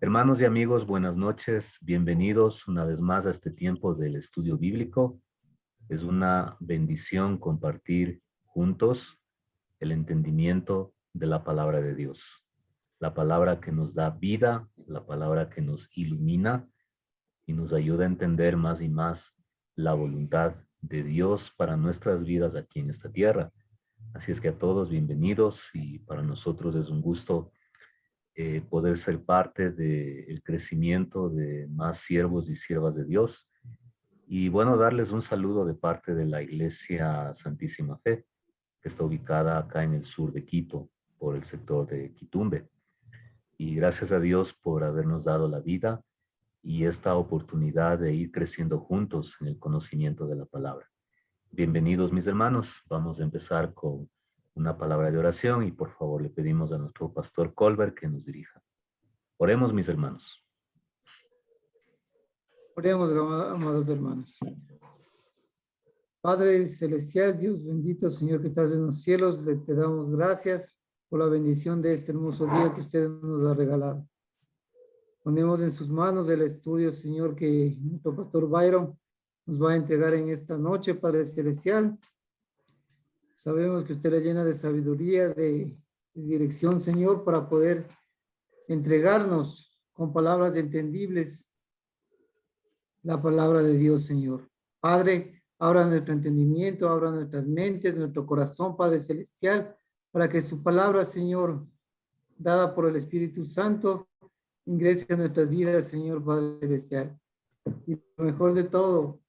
Hermanos y amigos, buenas noches. Bienvenidos una vez más a este tiempo del estudio bíblico. Es una bendición compartir juntos el entendimiento de la palabra de Dios. La palabra que nos da vida, la palabra que nos ilumina y nos ayuda a entender más y más la voluntad de Dios para nuestras vidas aquí en esta tierra. Así es que a todos bienvenidos y para nosotros es un gusto poder ser parte del crecimiento de más siervos y siervas de Dios. Y bueno, darles un saludo de parte de la Iglesia Santísima Fe, que está ubicada acá en el sur de Quito, por el sector de Quitumbe. Y gracias a Dios por habernos dado la vida y esta oportunidad de ir creciendo juntos en el conocimiento de la palabra. Bienvenidos mis hermanos, vamos a empezar con una palabra de oración y por favor le pedimos a nuestro pastor Colbert que nos dirija. Oremos, mis hermanos. Oremos, amados hermanos. Padre celestial, Dios bendito, Señor que estás en los cielos, te damos gracias por la bendición de este hermoso día que usted nos ha regalado. Ponemos en sus manos el estudio, Señor, que nuestro pastor Byron nos va a entregar en esta noche, Padre celestial. Sabemos que usted le llena de sabiduría, de dirección, Señor, para poder entregarnos con palabras entendibles la palabra de Dios, Señor. Padre, abra nuestro entendimiento, abra nuestras mentes, nuestro corazón, Padre Celestial, para que su palabra, Señor, dada por el Espíritu Santo, ingrese a nuestras vidas, Señor Padre Celestial. Y lo mejor de todo,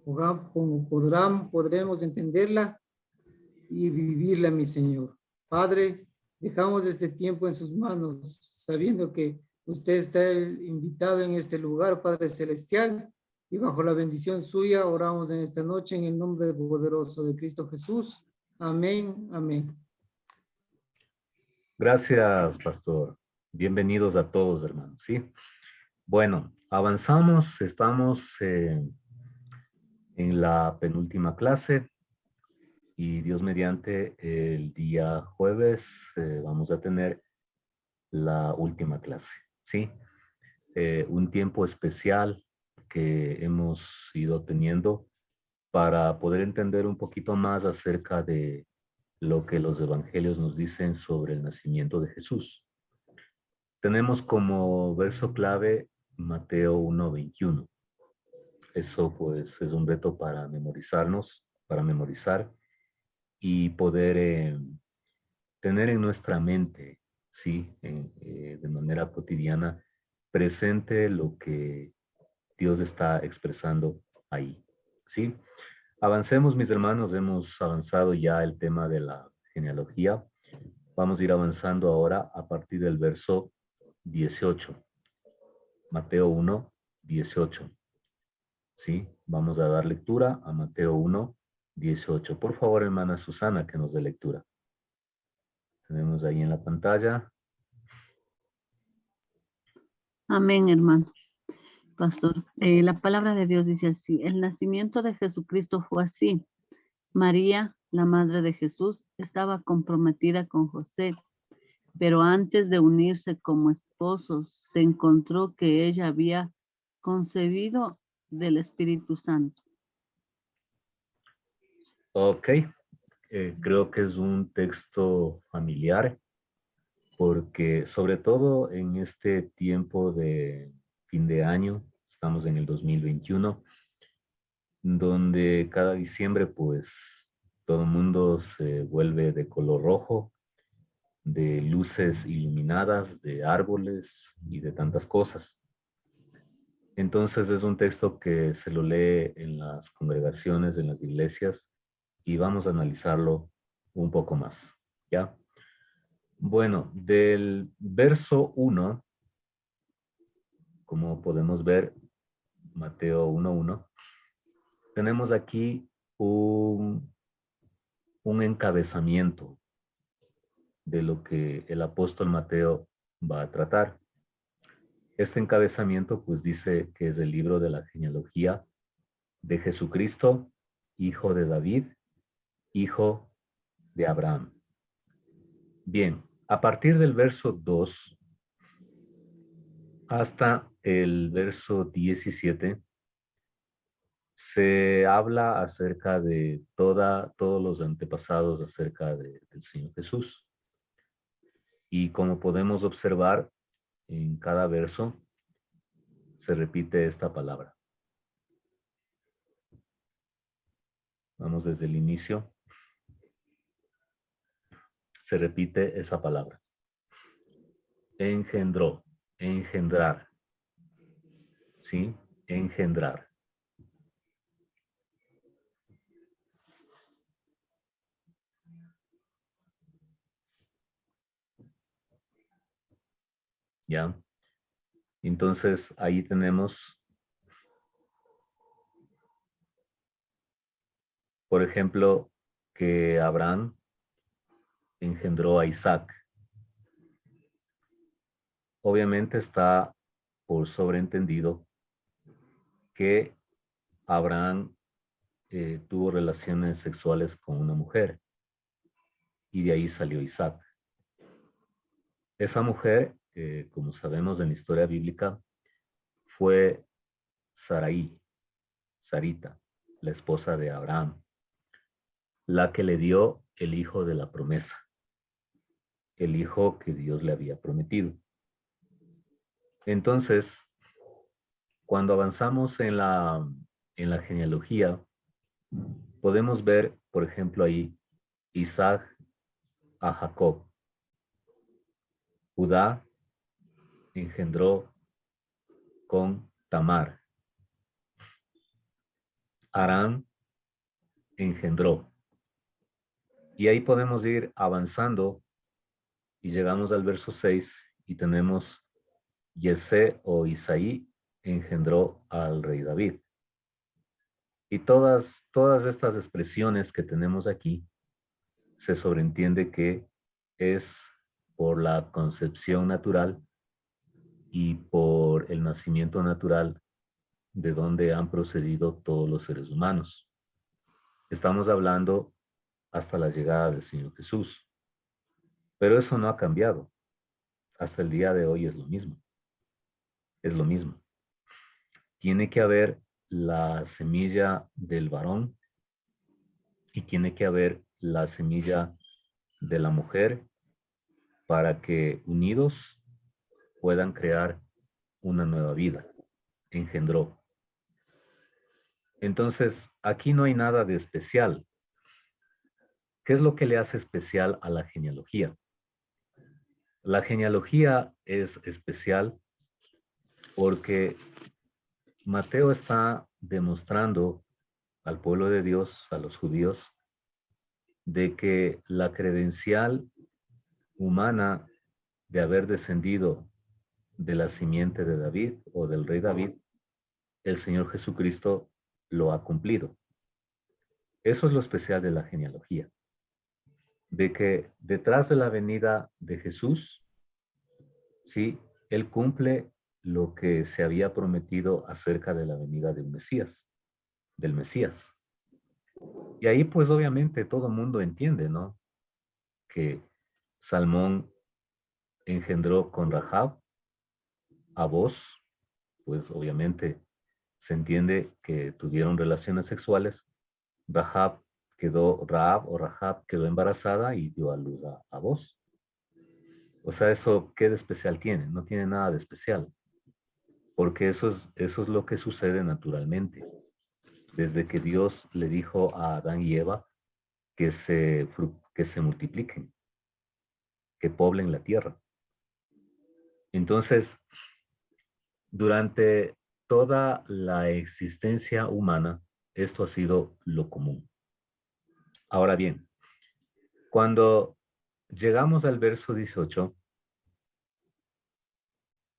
como podremos entenderla y vivirla, mi Señor. Padre, dejamos este tiempo en sus manos, sabiendo que usted está invitado en este lugar, Padre Celestial, y bajo la bendición suya oramos en esta noche en el nombre poderoso de Cristo Jesús. Amén, amén. Gracias, pastor. Bienvenidos a todos, hermanos. ¿Sí? Bueno, avanzamos. Estamos en la penúltima clase y Dios mediante el día jueves vamos a tener la última clase. ¿Sí? Un tiempo especial que hemos ido teniendo para poder entender un poquito más acerca de lo que los evangelios nos dicen sobre el nacimiento de Jesús. Tenemos como verso clave Mateo 1:21. Eso pues es un reto para memorizarnos, para memorizar y poder tener en nuestra mente, sí, de manera cotidiana, presente lo que Dios está expresando ahí, ¿sí? Avancemos, mis hermanos, hemos avanzado ya el tema de la genealogía. Vamos a ir avanzando ahora a partir del verso 18. Mateo 1:18. ¿Sí? Vamos a dar lectura a Mateo 1:18. Por favor, hermana Susana, que nos dé lectura. Tenemos ahí en la pantalla. Amén, hermano. Pastor, la palabra de Dios dice así: el nacimiento de Jesucristo fue así. María, la madre de Jesús, estaba comprometida con José, pero antes de unirse como esposos, se encontró que ella había concebido del Espíritu Santo. Ok, creo que es un texto familiar porque sobre todo en este tiempo de fin de año, estamos en el 2021, donde cada diciembre pues todo el mundo se vuelve de color rojo, de luces iluminadas, de árboles y de tantas cosas. Entonces es un texto que se lo lee en las congregaciones, en las iglesias, y vamos a analizarlo un poco más, ¿ya? Bueno, del verso 1, como podemos ver, Mateo 1:1, tenemos aquí un encabezamiento de lo que el apóstol Mateo va a tratar. Este encabezamiento pues dice que es el libro de la genealogía de Jesucristo, hijo de David, hijo de Abraham. Bien, a partir del verso 2 hasta el verso 17 se habla acerca de todos los antepasados acerca del Señor Jesús. Y como podemos observar, en cada verso se repite esta palabra. Vamos desde el inicio. Se repite esa palabra. Engendró, engendrar. ¿Sí? Engendrar. ¿Ya? Entonces, ahí tenemos, por ejemplo, que Abraham engendró a Isaac. Obviamente está por sobreentendido que Abraham tuvo relaciones sexuales con una mujer y de ahí salió Isaac. Esa mujer, como sabemos en la historia bíblica, fue Sarai, Sarita, la esposa de Abraham, la que le dio el hijo de la promesa, el hijo que Dios le había prometido. Entonces, cuando avanzamos en la genealogía, podemos ver, por ejemplo, ahí Isaac a Jacob. Judá engendró con Tamar. Aram engendró. Y ahí podemos ir avanzando y llegamos al verso 6 y tenemos Yesé o Isaí engendró al rey David. Y todas estas expresiones que tenemos aquí, se sobreentiende que es por la concepción natural y por el nacimiento natural de donde han procedido todos los seres humanos. Estamos hablando hasta la llegada del Señor Jesús. Pero eso no ha cambiado. Hasta el día de hoy es lo mismo. Es lo mismo. Tiene que haber la semilla del varón y tiene que haber la semilla de la mujer para que unidos puedan crear una nueva vida. Engendró. Entonces, aquí no hay nada de especial. ¿Qué es lo que le hace especial a la genealogía? La genealogía es especial porque Mateo está demostrando al pueblo de Dios, a los judíos, de que la credencial humana de haber descendido de la simiente de David o del rey David, el Señor Jesucristo lo ha cumplido. Eso es lo especial de la genealogía, de que detrás de la venida de Jesús, sí, Él cumple lo que se había prometido acerca de la venida del Mesías. Y ahí pues obviamente todo el mundo entiende, ¿no? Que Salmón engendró con Rahab a Boz, pues obviamente se entiende que tuvieron relaciones sexuales. Rahab quedó embarazada y dio a luz a Boz. O sea, ¿eso qué de especial tiene? No tiene nada de especial, porque eso es lo que sucede naturalmente. Desde que Dios le dijo a Adán y Eva que se multipliquen, que poblen la tierra. Entonces, durante toda la existencia humana, esto ha sido lo común. Ahora bien, cuando llegamos al verso 18,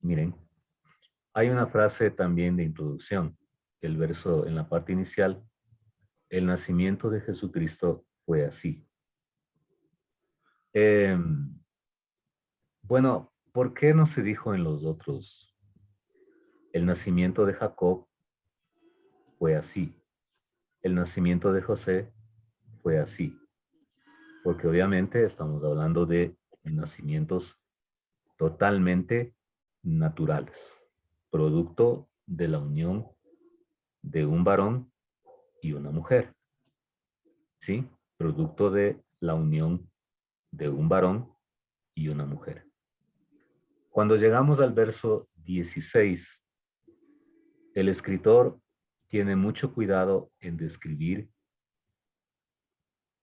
miren, hay una frase también de introducción. El verso en la parte inicial, el nacimiento de Jesucristo fue así. Bueno, ¿por qué no se dijo en los otros? El nacimiento de Jacob fue así. El nacimiento de José fue así. Porque obviamente estamos hablando de nacimientos totalmente naturales. producto de la unión de un varón y una mujer. ¿Sí? Producto de la unión de un varón y una mujer. Cuando llegamos al verso 16, el escritor tiene mucho cuidado en describir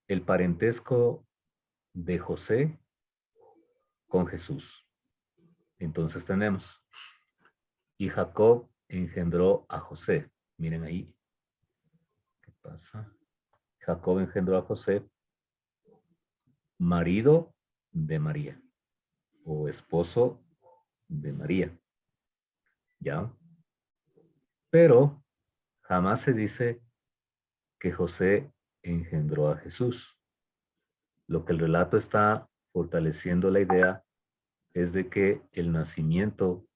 el parentesco de José con Jesús. Entonces tenemos, y Jacob engendró a José. Miren ahí. ¿Qué pasa? Jacob engendró a José, marido de María, o esposo de María. ¿Ya? Pero jamás se dice que José engendró a Jesús. Lo que el relato está fortaleciendo la idea es de que el nacimiento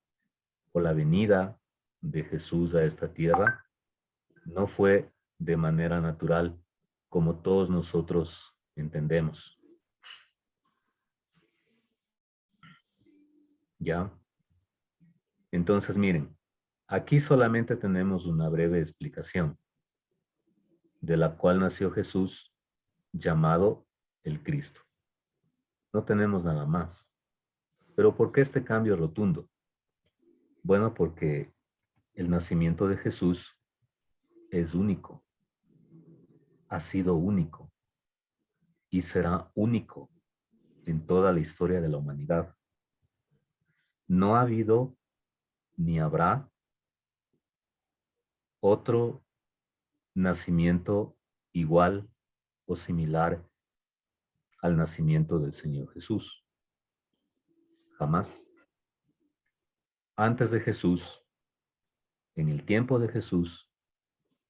o la venida de Jesús a esta tierra no fue de manera natural como todos nosotros entendemos. ¿Ya? Entonces, miren, aquí solamente tenemos una breve explicación de la cual nació Jesús llamado el Cristo. No tenemos nada más. ¿Pero por qué este cambio rotundo? Bueno, porque el nacimiento de Jesús es único, ha sido único y será único en toda la historia de la humanidad. No ha habido ni habrá otro nacimiento igual o similar al nacimiento del Señor Jesús. Jamás. Antes de Jesús, en el tiempo de Jesús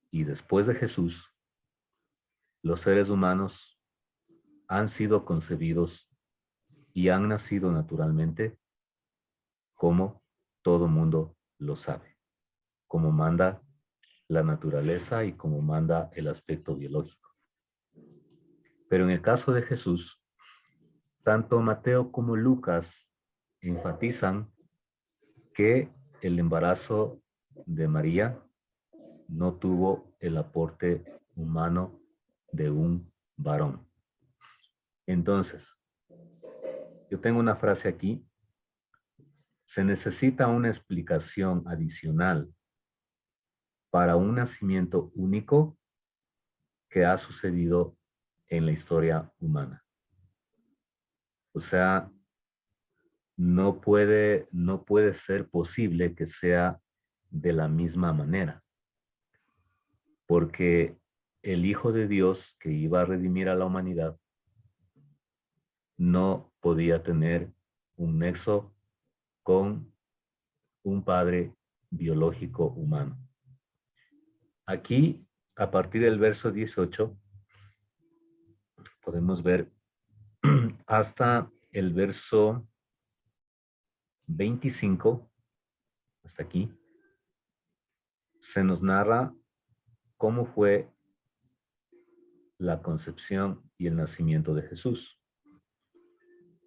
y después de Jesús, los seres humanos han sido concebidos y han nacido naturalmente como todo mundo lo sabe, como manda la naturaleza y como manda el aspecto biológico. Pero en el caso de Jesús, tanto Mateo como Lucas enfatizan que el embarazo de María no tuvo el aporte humano de un varón. Entonces, yo tengo una frase aquí. Se necesita una explicación adicional para un nacimiento único que ha sucedido en la historia humana. O sea, no puede ser posible que sea de la misma manera, porque el Hijo de Dios que iba a redimir a la humanidad no podía tener un nexo con un padre biológico humano. Aquí, a partir del verso 18, podemos ver hasta el verso 25, hasta aquí, se nos narra cómo fue la concepción y el nacimiento de Jesús.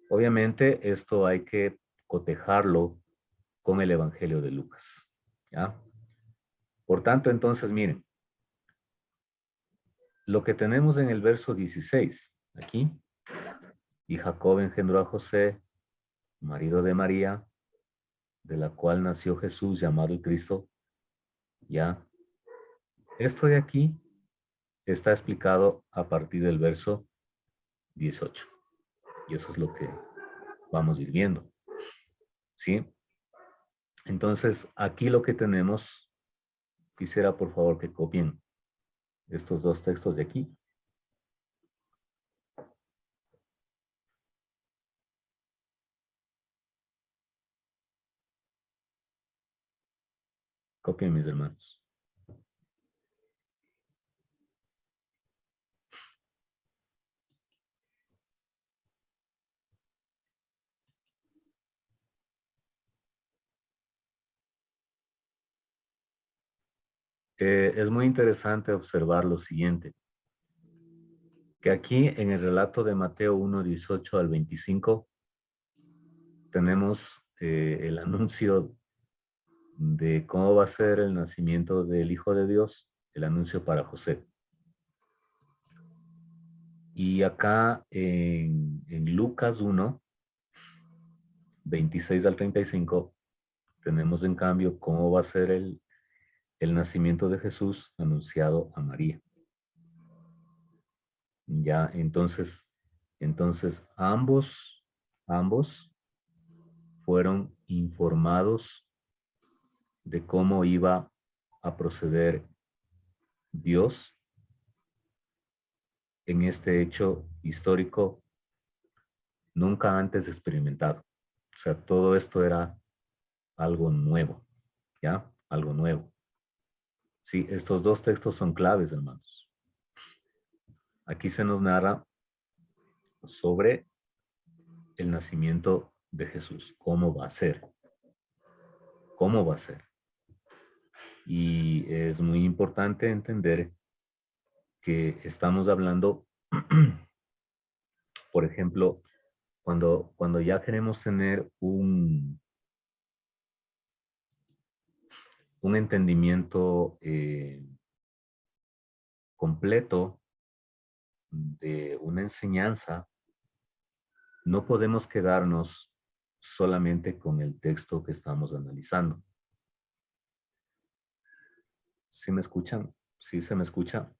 Obviamente, esto hay que cotejarlo con el Evangelio de Lucas. ¿Ya? Por tanto, entonces, miren, lo que tenemos en el verso 16, aquí, y Jacob engendró a José, marido de María, de la cual nació Jesús llamado el Cristo, ¿ya? Esto de aquí está explicado a partir del verso 18. Y eso es lo que vamos a ir viendo. ¿Sí? Entonces, aquí lo que tenemos, quisiera por favor que copien estos dos textos de aquí. Copien, mis hermanos. Es muy interesante observar lo siguiente, que aquí en el relato de Mateo 1, 18 al 25, tenemos el anuncio de cómo va a ser el nacimiento del Hijo de Dios, el anuncio para José. Y acá en Lucas 1, 26 al 35, tenemos en cambio cómo va a ser el nacimiento de Jesús anunciado a María. Ya, entonces ambos fueron informados de cómo iba a proceder Dios en este hecho histórico nunca antes experimentado. O sea, todo esto era algo nuevo, ¿ya? Algo nuevo. Sí, estos dos textos son claves, hermanos. Aquí se nos narra sobre el nacimiento de Jesús, cómo va a ser, cómo va a ser. Y es muy importante entender que estamos hablando, por ejemplo, cuando ya queremos tener un entendimiento completo de una enseñanza, no podemos quedarnos solamente con el texto que estamos analizando. ¿Sí me escuchan? ¿Sí se me escucha?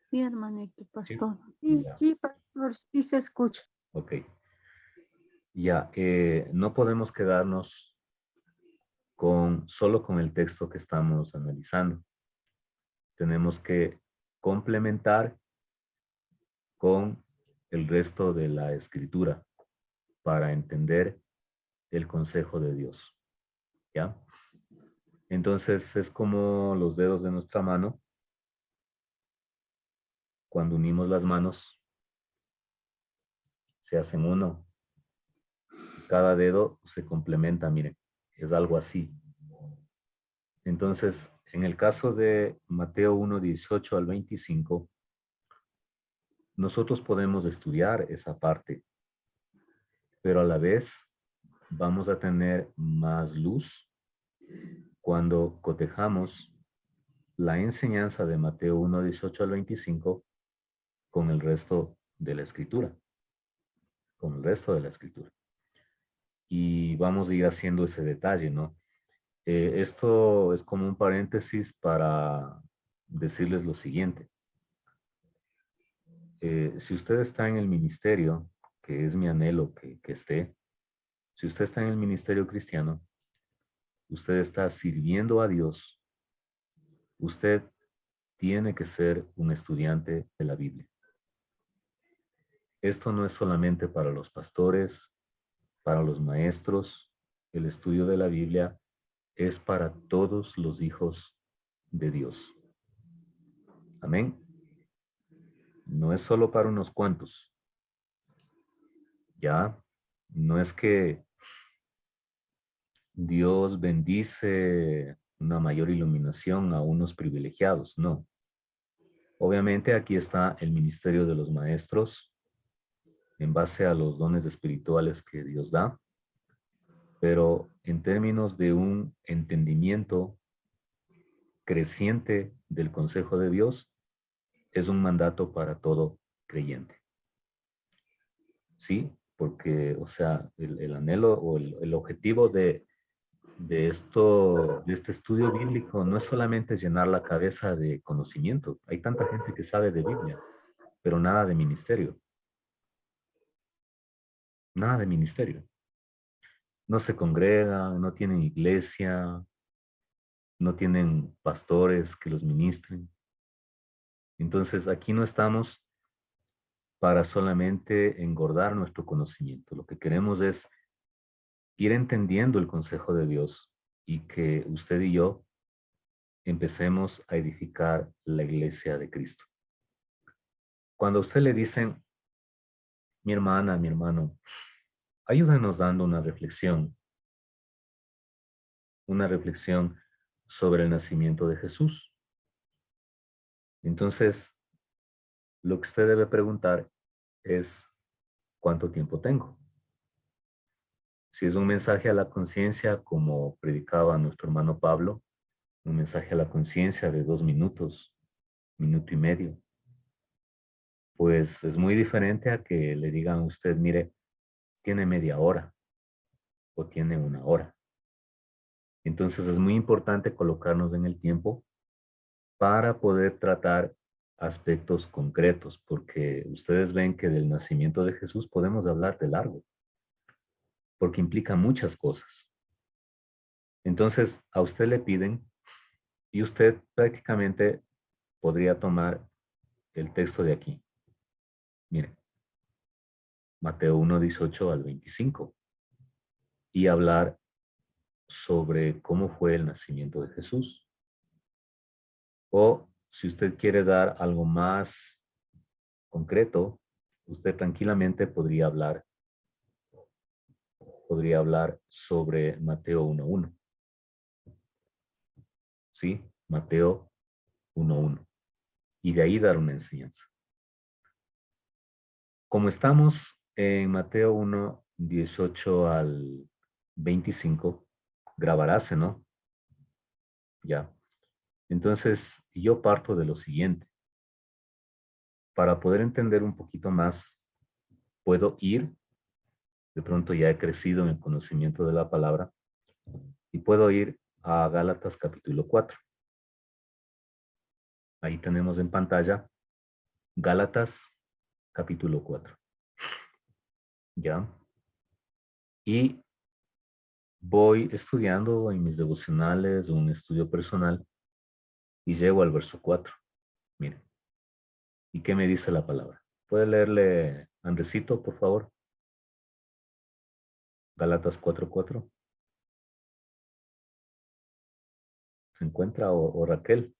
Sí, hermanito, Sí. pastor. Sí, Ya, sí, pastor, sí se escucha. ok. Ya, no podemos quedarnos solo con el texto que estamos analizando. Tenemos que complementar con el resto de la escritura para entender el consejo de Dios. ¿Ya? Entonces es como los dedos de nuestra mano. Cuando unimos las manos, se hacen uno. Cada dedo se complementa, miren, es algo así. Entonces, en el caso de Mateo 1, 18 al 25, nosotros podemos estudiar esa parte, pero a la vez vamos a tener más luz cuando cotejamos la enseñanza de Mateo 1, 18 al 25 con el resto de la escritura, con el resto de la escritura. Y vamos a ir haciendo ese detalle, ¿no? Esto es como un paréntesis para decirles lo siguiente. Si usted está en el ministerio, que es mi anhelo que esté, si usted está en el ministerio cristiano, usted está sirviendo a Dios, usted tiene que ser un estudiante de la Biblia. Esto no es solamente para los pastores, para los maestros. El estudio de la Biblia es para todos los hijos de Dios. Amén. No es solo para unos cuantos. Ya, no es que Dios bendice una mayor iluminación a unos privilegiados, no. Obviamente aquí está el ministerio de los maestros en base a los dones espirituales que Dios da, pero en términos de un entendimiento creciente del consejo de Dios, es un mandato para todo creyente. ¿Sí? Porque, o sea, el anhelo o el objetivo de este estudio bíblico no es solamente llenar la cabeza de conocimiento. Hay tanta gente que sabe de Biblia, pero nada de ministerio. Nada de ministerio. No se congregan, no tienen iglesia, no tienen pastores que los ministren. Entonces, aquí no estamos para solamente engordar nuestro conocimiento. Lo que queremos es ir entendiendo el consejo de Dios y que usted y yo empecemos a edificar la iglesia de Cristo. Cuando a usted le dicen, mi hermana, mi hermano, ayúdanos dando una reflexión sobre el nacimiento de Jesús. Entonces, lo que usted debe preguntar es, ¿cuánto tiempo tengo? Si es un mensaje a la conciencia, como predicaba nuestro hermano Pablo, un mensaje a la conciencia de 2 minutos, minuto y medio, pues es muy diferente a que le digan a usted, mire, tiene media hora o tiene 1 hora. Entonces es muy importante colocarnos en el tiempo para poder tratar aspectos concretos, porque ustedes ven que del nacimiento de Jesús podemos hablar de largo, porque implica muchas cosas. Entonces a usted le piden y usted prácticamente podría tomar el texto de aquí. Miren, Mateo 1, 18 al 25, y hablar sobre cómo fue el nacimiento de Jesús. O si usted quiere dar algo más concreto, usted tranquilamente podría hablar sobre Mateo 1:1. ¿Sí? Mateo 1:1. Y de ahí dar una enseñanza. Como estamos en Mateo 1, 18 al 25, grabaráse, ¿no? Ya. Entonces, yo parto de lo siguiente. Para poder entender un poquito más, puedo ir, de pronto ya he crecido en el conocimiento de la palabra, y puedo ir a Gálatas capítulo 4. Ahí tenemos en pantalla Gálatas capítulo 4. ¿Ya? Y voy estudiando en mis devocionales, un estudio personal, y llego al verso 4. Miren. ¿Y qué me dice la palabra? ¿Puede leerle Andresito, por favor? Gálatas 4:4. ¿Se encuentra o Raquel?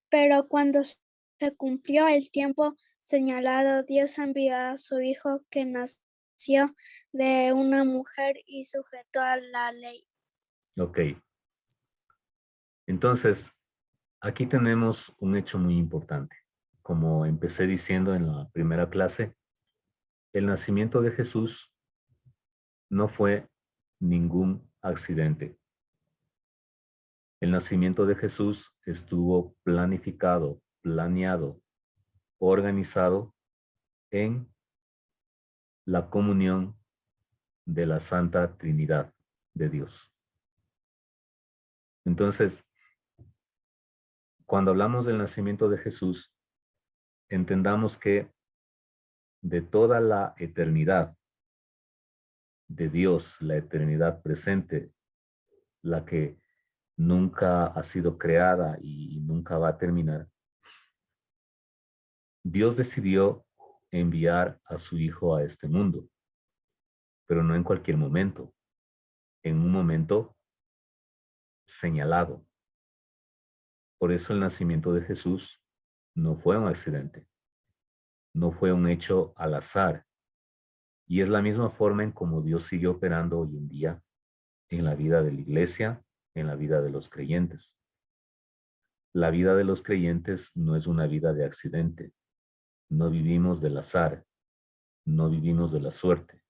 Pero cuando se cumplió el tiempo señalado, Dios envió a su Hijo, que nació de una mujer y sujeto a la ley. Ok. Entonces, aquí tenemos un hecho muy importante. Como empecé diciendo en la primera clase, el nacimiento de Jesús no fue ningún accidente. El nacimiento de Jesús estuvo planificado, planeado, organizado en la comunión de la Santa Trinidad de Dios. Entonces, cuando hablamos del nacimiento de Jesús, entendamos que de toda la eternidad de Dios, la eternidad presente, la que nunca ha sido creada y nunca va a terminar, Dios decidió enviar a su Hijo a este mundo, pero no en cualquier momento, en un momento señalado. Por eso el nacimiento de Jesús no fue un accidente, no fue un hecho al azar, y es la misma forma en cómo Dios sigue operando hoy en día en la vida de la iglesia, en la vida de los creyentes. La vida de los creyentes no es una vida de accidente. No vivimos del azar, no vivimos de la suerte.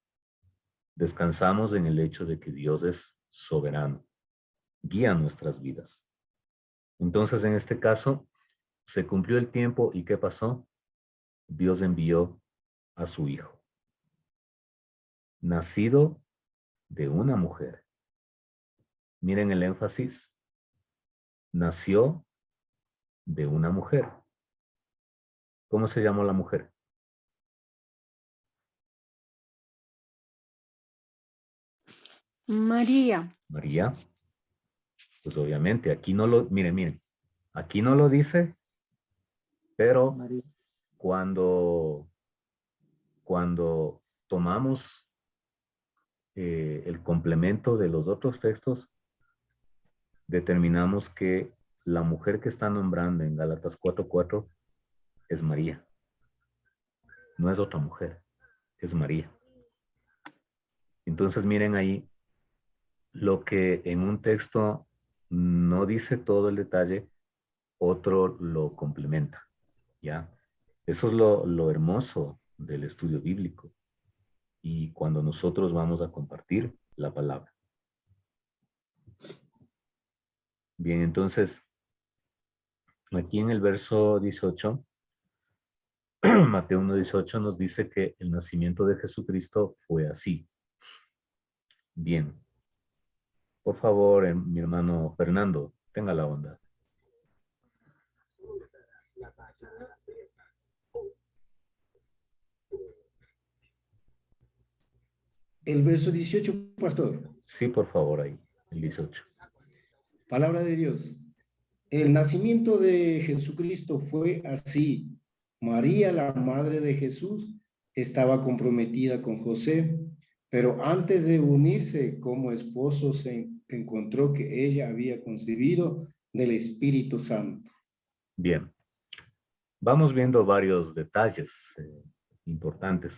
Descansamos en el hecho de que Dios es soberano, guía nuestras vidas. Entonces, en este caso, se cumplió el tiempo y ¿qué pasó? Dios envió a su Hijo, nacido de una mujer. Miren el énfasis. Nació de una mujer. ¿Cómo se llamó la mujer? María. María. Pues obviamente, aquí no lo, miren, aquí no lo dice, pero cuando tomamos el complemento de los otros textos, determinamos que la mujer que está nombrando en Gálatas 4:4 es María. No es otra mujer, es María. Entonces miren ahí lo que en un texto no dice todo el detalle, otro lo complementa, ¿ya? Eso es lo hermoso del estudio bíblico y cuando nosotros vamos a compartir la palabra. Bien, entonces, aquí en el verso 18, Mateo 1:18 nos dice que el nacimiento de Jesucristo fue así. Bien. Por favor, mi hermano Fernando, tenga la onda. El verso 18, pastor. Sí, por favor, ahí, el 18. Palabra de Dios. El nacimiento de Jesucristo fue así. María, la madre de Jesús, estaba comprometida con José, pero antes de unirse como esposo se encontró que ella había concebido del Espíritu Santo. Bien. Vamos viendo varios detalles importantes.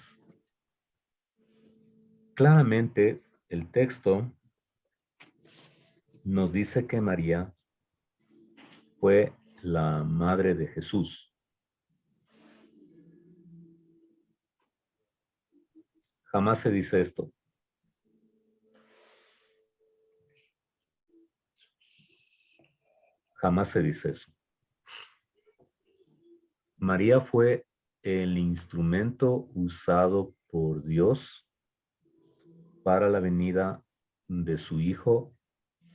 Claramente, el texto nos dice que María fue la madre de Jesús. Jamás se dice esto. Jamás se dice eso. María fue el instrumento usado por Dios para la venida de su Hijo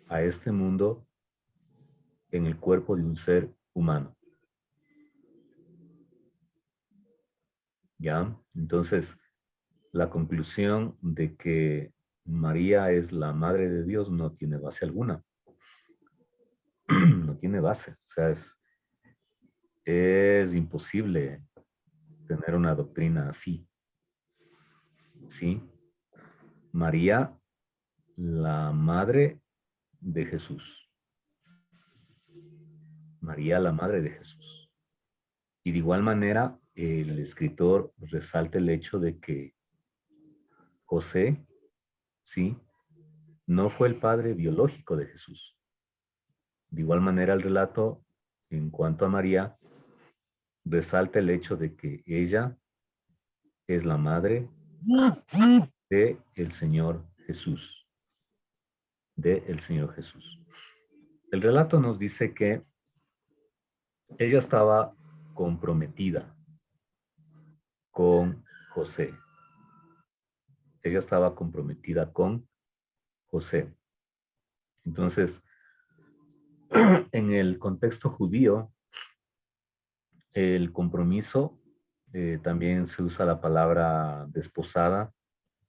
a este mundo en el cuerpo de un ser humano. ¿Ya? Entonces, la conclusión de que María es la madre de Dios no tiene base alguna. No tiene base. O sea, es imposible tener una doctrina así. ¿Sí? María, la madre de Jesús. María, la madre de Jesús. Y de igual manera, el escritor resalta el hecho de que José, ¿sí?, no fue el padre biológico de Jesús. De igual manera, el relato, en cuanto a María, resalta el hecho de que ella es la madre de el Señor Jesús. De el Señor Jesús. El relato nos dice que ella estaba comprometida con José. Ella estaba comprometida con José. Entonces, en el contexto judío, el compromiso, también se usa la palabra desposada,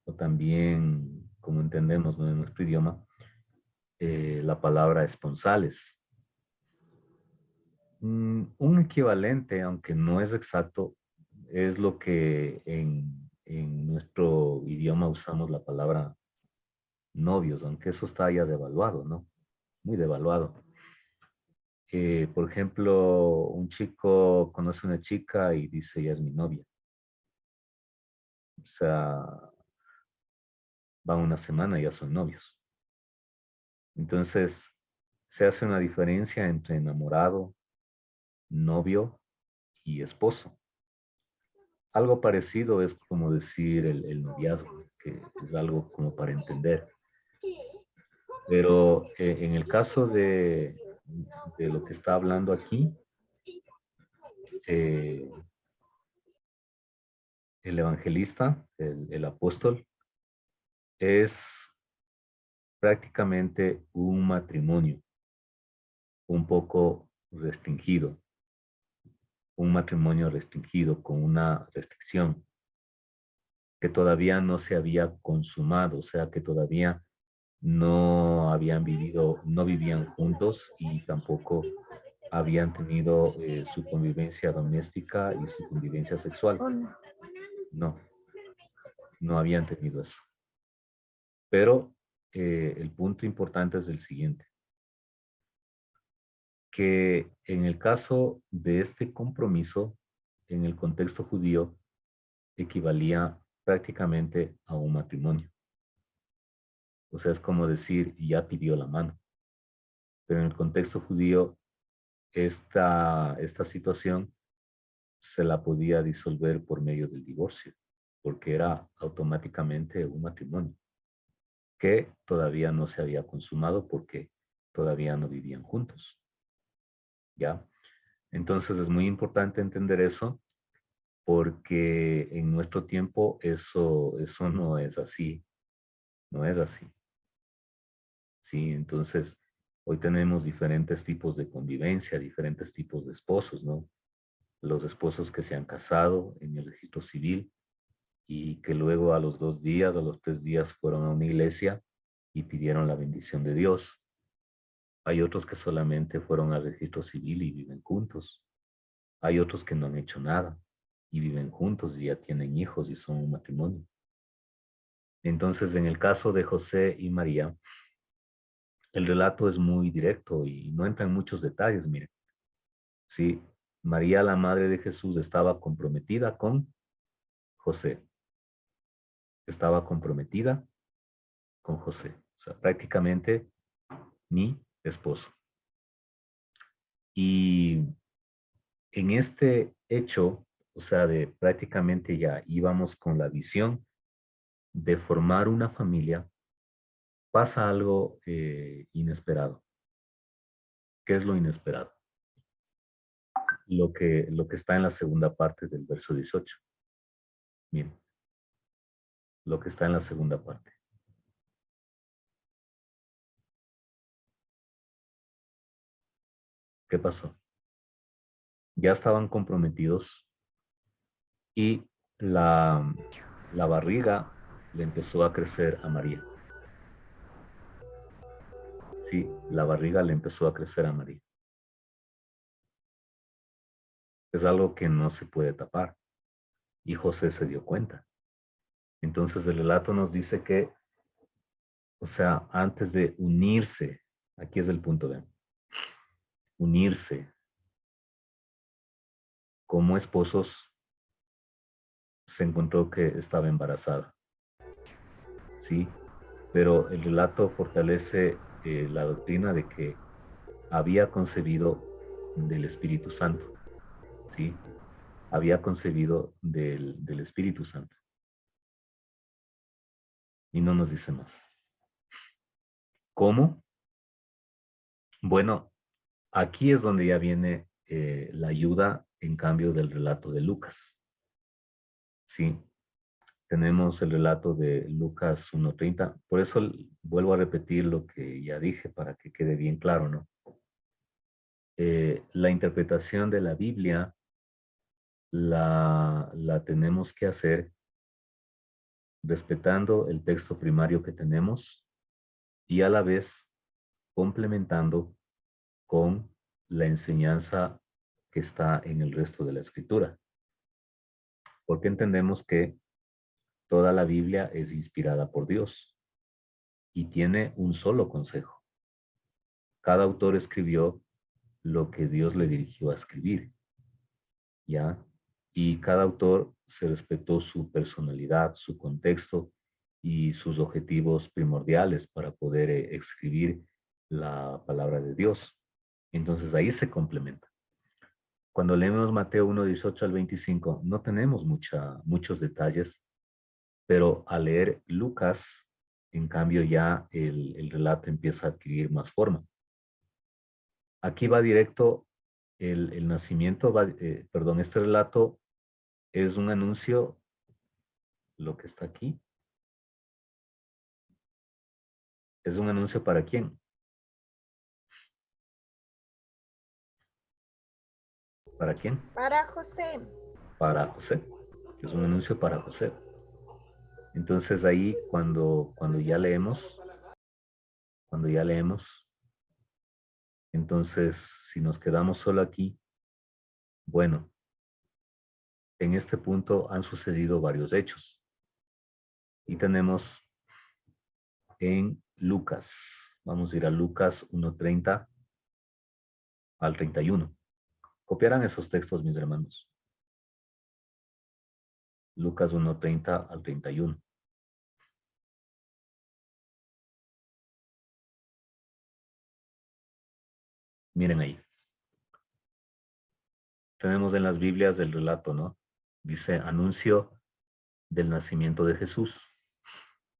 o también, como entendemos, ¿no?, en nuestro idioma, la palabra esponsales. Un equivalente, aunque no es exacto, es lo que en nuestro idioma usamos la palabra novios, aunque eso está ya devaluado, ¿no? Muy devaluado. Por ejemplo, un chico conoce a una chica y dice, ella es mi novia. O sea, van una semana y ya son novios. Entonces, se hace una diferencia entre enamorado, novio y esposo. Algo parecido es como decir el noviazgo, que es algo como para entender. Pero en el caso de lo que está hablando aquí, el evangelista, el apóstol, es prácticamente un matrimonio un poco restringido, un matrimonio restringido con una restricción que todavía no se había consumado, o sea que todavía no habían vivido, no vivían juntos y tampoco habían tenido su convivencia doméstica y su convivencia sexual. No, no habían tenido eso. Pero el punto importante es el siguiente, que en el caso de este compromiso, en el contexto judío, equivalía prácticamente a un matrimonio. O sea, es como decir, ya pidió la mano. Pero en el contexto judío, esta situación se la podía disolver por medio del divorcio, porque era automáticamente un matrimonio que todavía no se había consumado porque todavía no vivían juntos. ¿Ya? Entonces es muy importante entender eso porque en nuestro tiempo eso no es así, no es así. Sí, entonces hoy tenemos diferentes tipos de convivencia, diferentes tipos de esposos, ¿no? Los esposos que se han casado en el registro civil y que luego a los 2 días, a los 3 días fueron a una iglesia y pidieron la bendición de Dios. Hay otros que solamente fueron al registro civil y viven juntos. Hay otros que no han hecho nada y viven juntos y ya tienen hijos y son un matrimonio. Entonces, en el caso de José y María, el relato es muy directo y no entra en muchos detalles, miren. Sí, María, la madre de Jesús, estaba comprometida con José. Estaba comprometida con José. O sea, prácticamente mi esposo. Y en este hecho, o sea, de prácticamente ya íbamos con la visión de formar una familia, pasa algo inesperado. ¿Qué es lo inesperado? Lo que está en la segunda parte del verso 18. Miren, lo que está en la segunda parte. ¿Qué pasó? Ya estaban comprometidos y la barriga le empezó a crecer a María. Sí, la barriga le empezó a crecer a María. Es algo que no se puede tapar. Y José se dio cuenta. Entonces el relato nos dice que, o sea, antes de unirse, aquí es el punto de unirse como esposos, se encontró que estaba embarazada. Sí, pero el relato fortalece la doctrina de que había concebido del Espíritu Santo. Sí, había concebido del Espíritu Santo. Y no nos dice más. ¿Cómo? Bueno, aquí es donde ya viene la ayuda en cambio del relato de Lucas. Sí, tenemos el relato de Lucas 1:30. Por eso vuelvo a repetir lo que ya dije para que quede bien claro, ¿no? La interpretación de la Biblia la tenemos que hacer respetando el texto primario que tenemos y a la vez complementando con la enseñanza que está en el resto de la escritura. Porque entendemos que toda la Biblia es inspirada por Dios y tiene un solo consejo. Cada autor escribió lo que Dios le dirigió a escribir, ¿ya? Y cada autor se respetó su personalidad, su contexto y sus objetivos primordiales para poder escribir la palabra de Dios. Entonces ahí se complementa. Cuando leemos Mateo 1:18 al 25, no tenemos muchos detalles, pero al leer Lucas, en cambio ya el relato empieza a adquirir más forma. Aquí va directo el nacimiento, perdón, este relato es un anuncio, lo que está aquí, es un anuncio para quién, ¿para quién? Para José. Para José, es un anuncio para José. Entonces ahí cuando ya leemos, entonces si nos quedamos solo aquí, bueno, en este punto han sucedido varios hechos. Y tenemos en Lucas, vamos a ir a Lucas 1:30 al 31. Copiarán esos textos, mis hermanos. Lucas 1:30 al 31. Miren ahí. tenemos en las Biblias el relato, ¿no? Dice anuncio del nacimiento de Jesús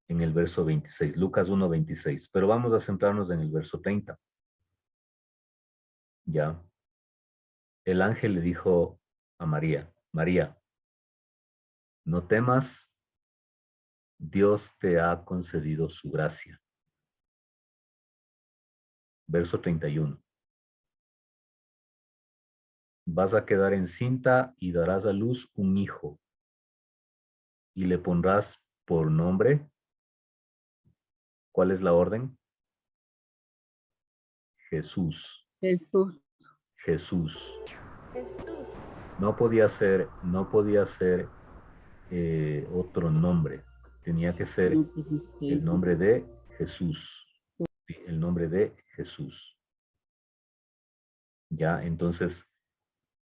en el verso 26, Lucas 1:26. Pero vamos a centrarnos en el verso 30. Ya. El ángel le dijo a María, María, no temas, Dios te ha concedido su gracia. Verso 31. Vas a quedar encinta y darás a luz un hijo, y le pondrás por nombre. ¿Cuál es la orden? Jesús. Jesús. Jesús. Jesús. No podía ser otro nombre. Tenía que ser No, pues, el nombre de Jesús. Sí, el nombre de Jesús. Ya, entonces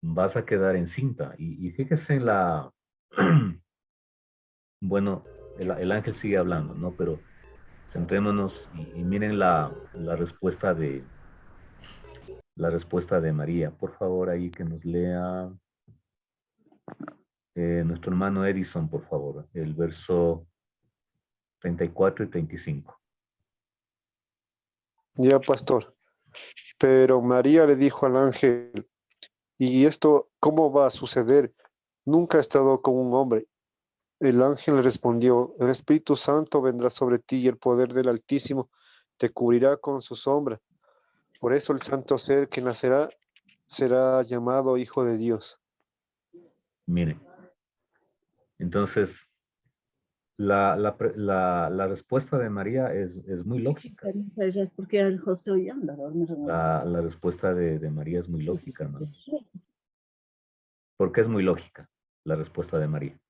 vas a quedar encinta. Y fíjese en la... Bueno, el ángel sigue hablando, ¿no? Pero centrémonos y miren la respuesta de María. Por favor, ahí que nos lea nuestro hermano Edison, por favor, el verso 34 y 35. Ya, pastor. Pero María le dijo al ángel, ¿y esto cómo va a suceder? Nunca he estado con un hombre. El ángel le respondió, el Espíritu Santo vendrá sobre ti y el poder del Altísimo te cubrirá con su sombra. Por eso el santo ser que nacerá será llamado Hijo de Dios. Miren, entonces la respuesta de María es muy lógica. Porque el José Ollanda, La respuesta de María es muy lógica, hermanos. ¿Por qué es muy lógica la respuesta de María?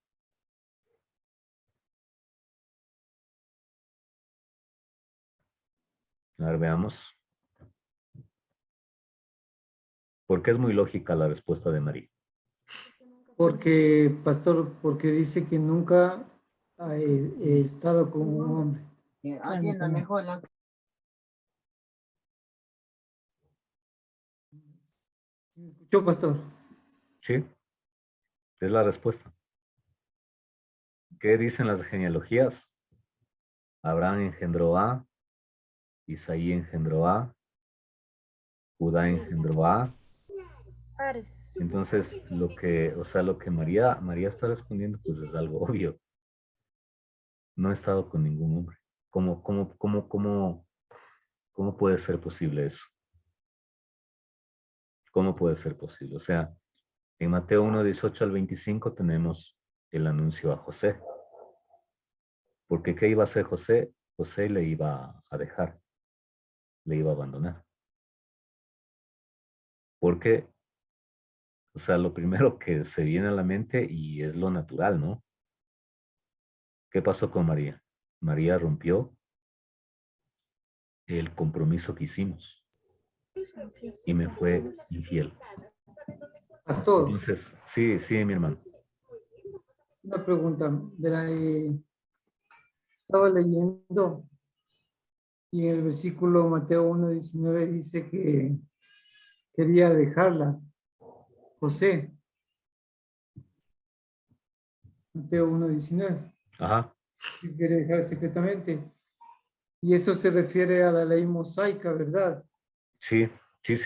A ver, veamos. ¿Por qué es muy lógica la respuesta de María? Porque, pastor, porque dice que nunca he estado con un hombre. Atienda mejor la... ¿Me escuchó, pastor? Sí, es la respuesta. ¿Qué dicen las genealogías? Abraham engendró a, Isaí engendró a, Judá engendró a. Entonces, lo que María está respondiendo, pues es algo obvio. No he estado con ningún hombre. ¿Cómo puede ser posible eso? ¿Cómo puede ser posible? O sea, en Mateo 1:18 al 25 tenemos el anuncio a José. Porque ¿qué iba a hacer José? José le iba a dejar, le iba a abandonar. Porque, o sea, lo primero que se viene a la mente y es lo natural, ¿no? ¿Qué pasó con María? María rompió el compromiso que hicimos y me fue infiel. Pastor, Entonces, sí, mi hermano. una pregunta. Estaba leyendo y en el versículo Mateo 1:19 dice que quería dejarla, José. Mateo 1:19. Ajá, Que quiere dejar secretamente. Y eso se refiere a la ley mosaica, ¿verdad? sí,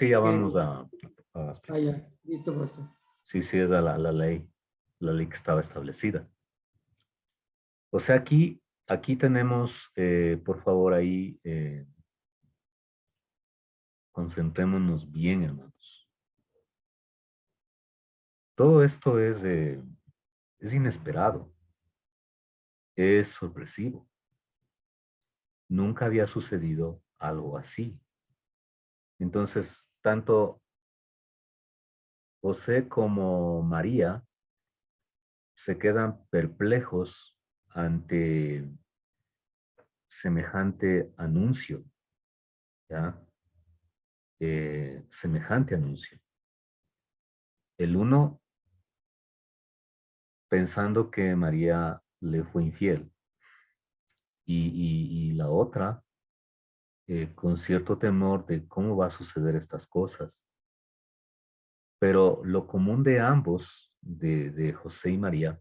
ya vamos Que- a Ah, ya, listo, pastor. sí, es a la ley que estaba establecida. O sea, aquí tenemos, por favor, ahí, concentrémonos bien, hermanos. Todo esto es inesperado, es sorpresivo. Nunca había sucedido algo así. Entonces, tanto José como María se quedan perplejos ante semejante anuncio, ¿ya? Semejante anuncio. El uno pensando que María le fue infiel y la otra con cierto temor de cómo va a suceder estas cosas. Pero lo común de ambos, de José y María,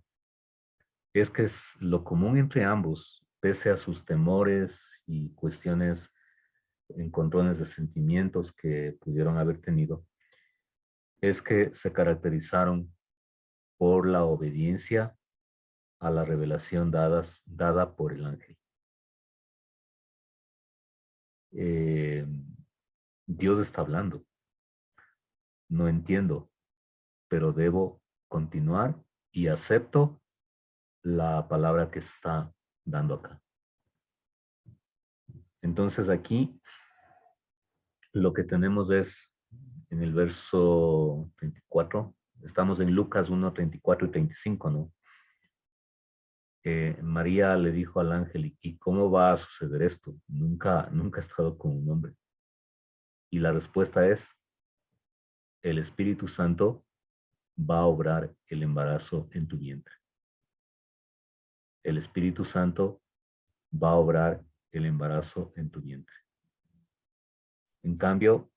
es que lo común entre ambos, pese a sus temores y cuestiones, encontrones de sentimientos que pudieron haber tenido, es que se caracterizaron por la obediencia a la revelación dada por el ángel. Dios está hablando. No entiendo, pero debo continuar y acepto la palabra que se está dando acá. Entonces aquí lo que tenemos es en el verso 34, estamos en Lucas 1, 34 y 35, ¿no? María le dijo al ángel, ¿y cómo va a suceder esto? Nunca he estado con un hombre. Y la respuesta es, el Espíritu Santo va a obrar el embarazo en tu vientre. El Espíritu Santo va a obrar el embarazo en tu vientre. En cambio,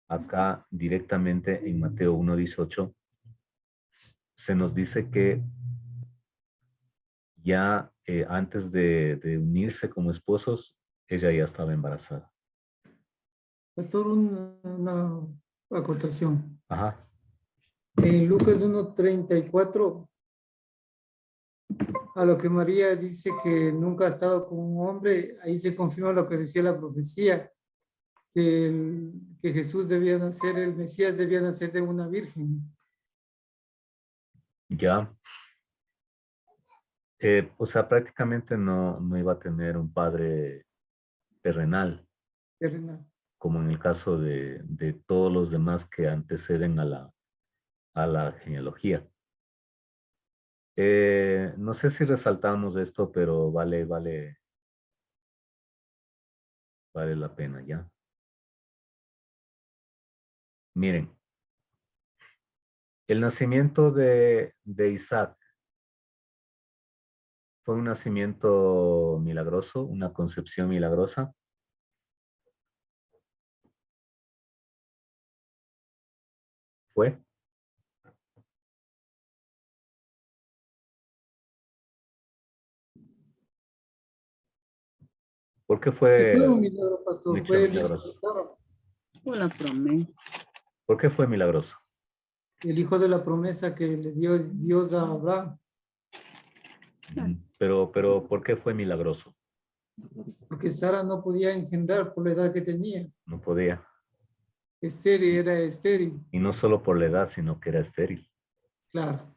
acá directamente en Mateo 1:18, se nos dice que ya antes de unirse como esposos, ella ya estaba embarazada. Pastor, una acotación. Ajá. En Lucas 1:34, a lo que María dice que nunca ha estado con un hombre, ahí se confirma lo que decía la profecía, que Jesús debía nacer, el Mesías debía nacer de una virgen. Ya. O sea, prácticamente no iba a tener un padre terrenal, Terrenal. como en el caso de todos los demás que anteceden a la genealogía. No sé si resaltamos esto, pero vale la pena, ¿ya? Miren, el nacimiento de Isaac fue un nacimiento milagroso, una concepción milagrosa. ¿Fue? ¿Por qué Sí, fue un fue milagro, un pastor, hecho fue el hijo de milagroso? Sara, Por la promesa. ¿Por qué fue milagroso? el hijo de la promesa que le dio Dios a Abraham, Pero, ¿por qué fue milagroso? porque Sara no podía engendrar por la edad que tenía. No podía. Estéril, era estéril, Y no solo por la edad, sino que era estéril. claro.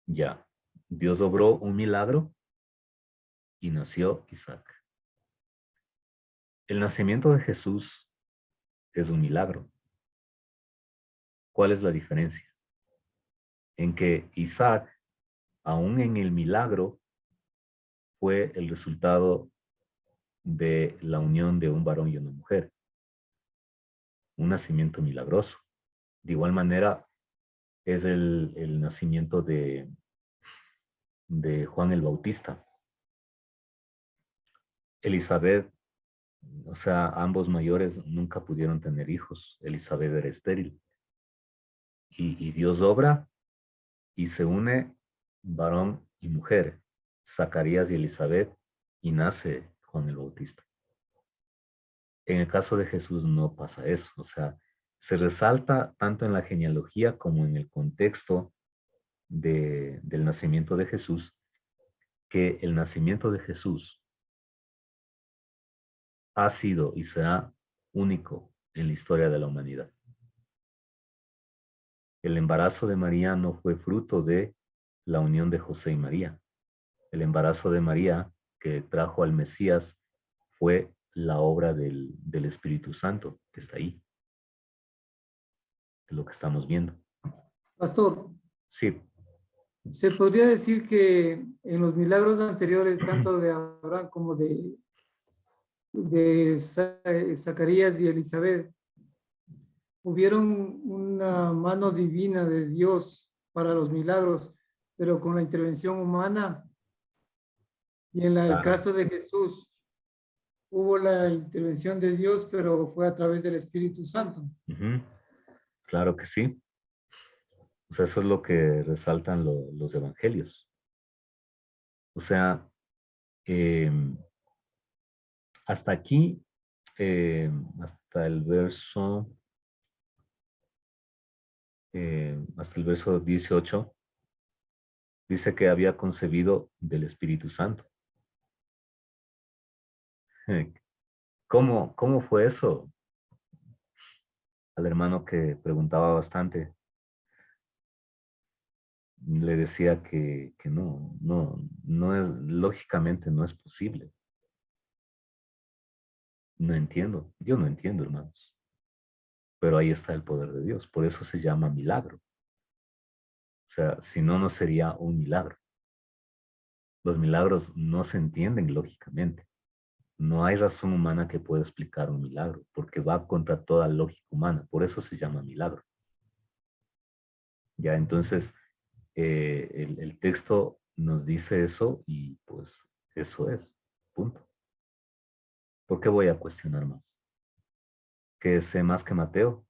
Ya. Dios obró un milagro y nació Isaac. El nacimiento de Jesús es un milagro. ¿Cuál es la diferencia? En que Isaac, aún en el milagro, fue el resultado de la unión de un varón y una mujer. Un nacimiento milagroso. De igual manera, es el nacimiento de Juan el Bautista. Elizabeth, o sea, ambos mayores nunca pudieron tener hijos. Elizabeth era estéril. Y Dios obra y se une varón y mujer, Zacarías y Elizabeth, y nace Juan el Bautista. En el caso de Jesús no pasa eso, o sea, se resalta tanto en la genealogía como en el contexto del nacimiento de Jesús, que el nacimiento de Jesús ha sido y será único en la historia de la humanidad. El embarazo de María no fue fruto de la unión de José y María. El embarazo de María que trajo al Mesías fue la obra del Espíritu Santo, que está ahí. Es lo que estamos viendo. Pastor, Sí, se podría decir que en los milagros anteriores, tanto de Abraham como de Zacarías y Elizabeth, hubieron una mano divina de Dios para los milagros, pero con la intervención humana. Y en el claro. caso de Jesús, hubo la intervención de Dios, pero fue a través del Espíritu Santo. Ujú. Claro que sí. O sea, eso es lo que resaltan los evangelios. O sea, em, hasta aquí, hasta el verso 18, dice que había concebido del Espíritu Santo. ¿Cómo fue eso? Al hermano que preguntaba bastante, le decía que no es, lógicamente no es posible. No entiendo, yo no entiendo, hermanos. Pero ahí está el poder de Dios, por eso se llama milagro. O sea, si no, no sería un milagro. Los milagros no se entienden lógicamente. No hay razón humana que pueda explicar un milagro, porque va contra toda lógica humana. Por eso se llama milagro. Ya, entonces, el texto nos dice eso y pues eso es. Punto. ¿Por qué voy a cuestionar más? ¿Que sé más que Mateo?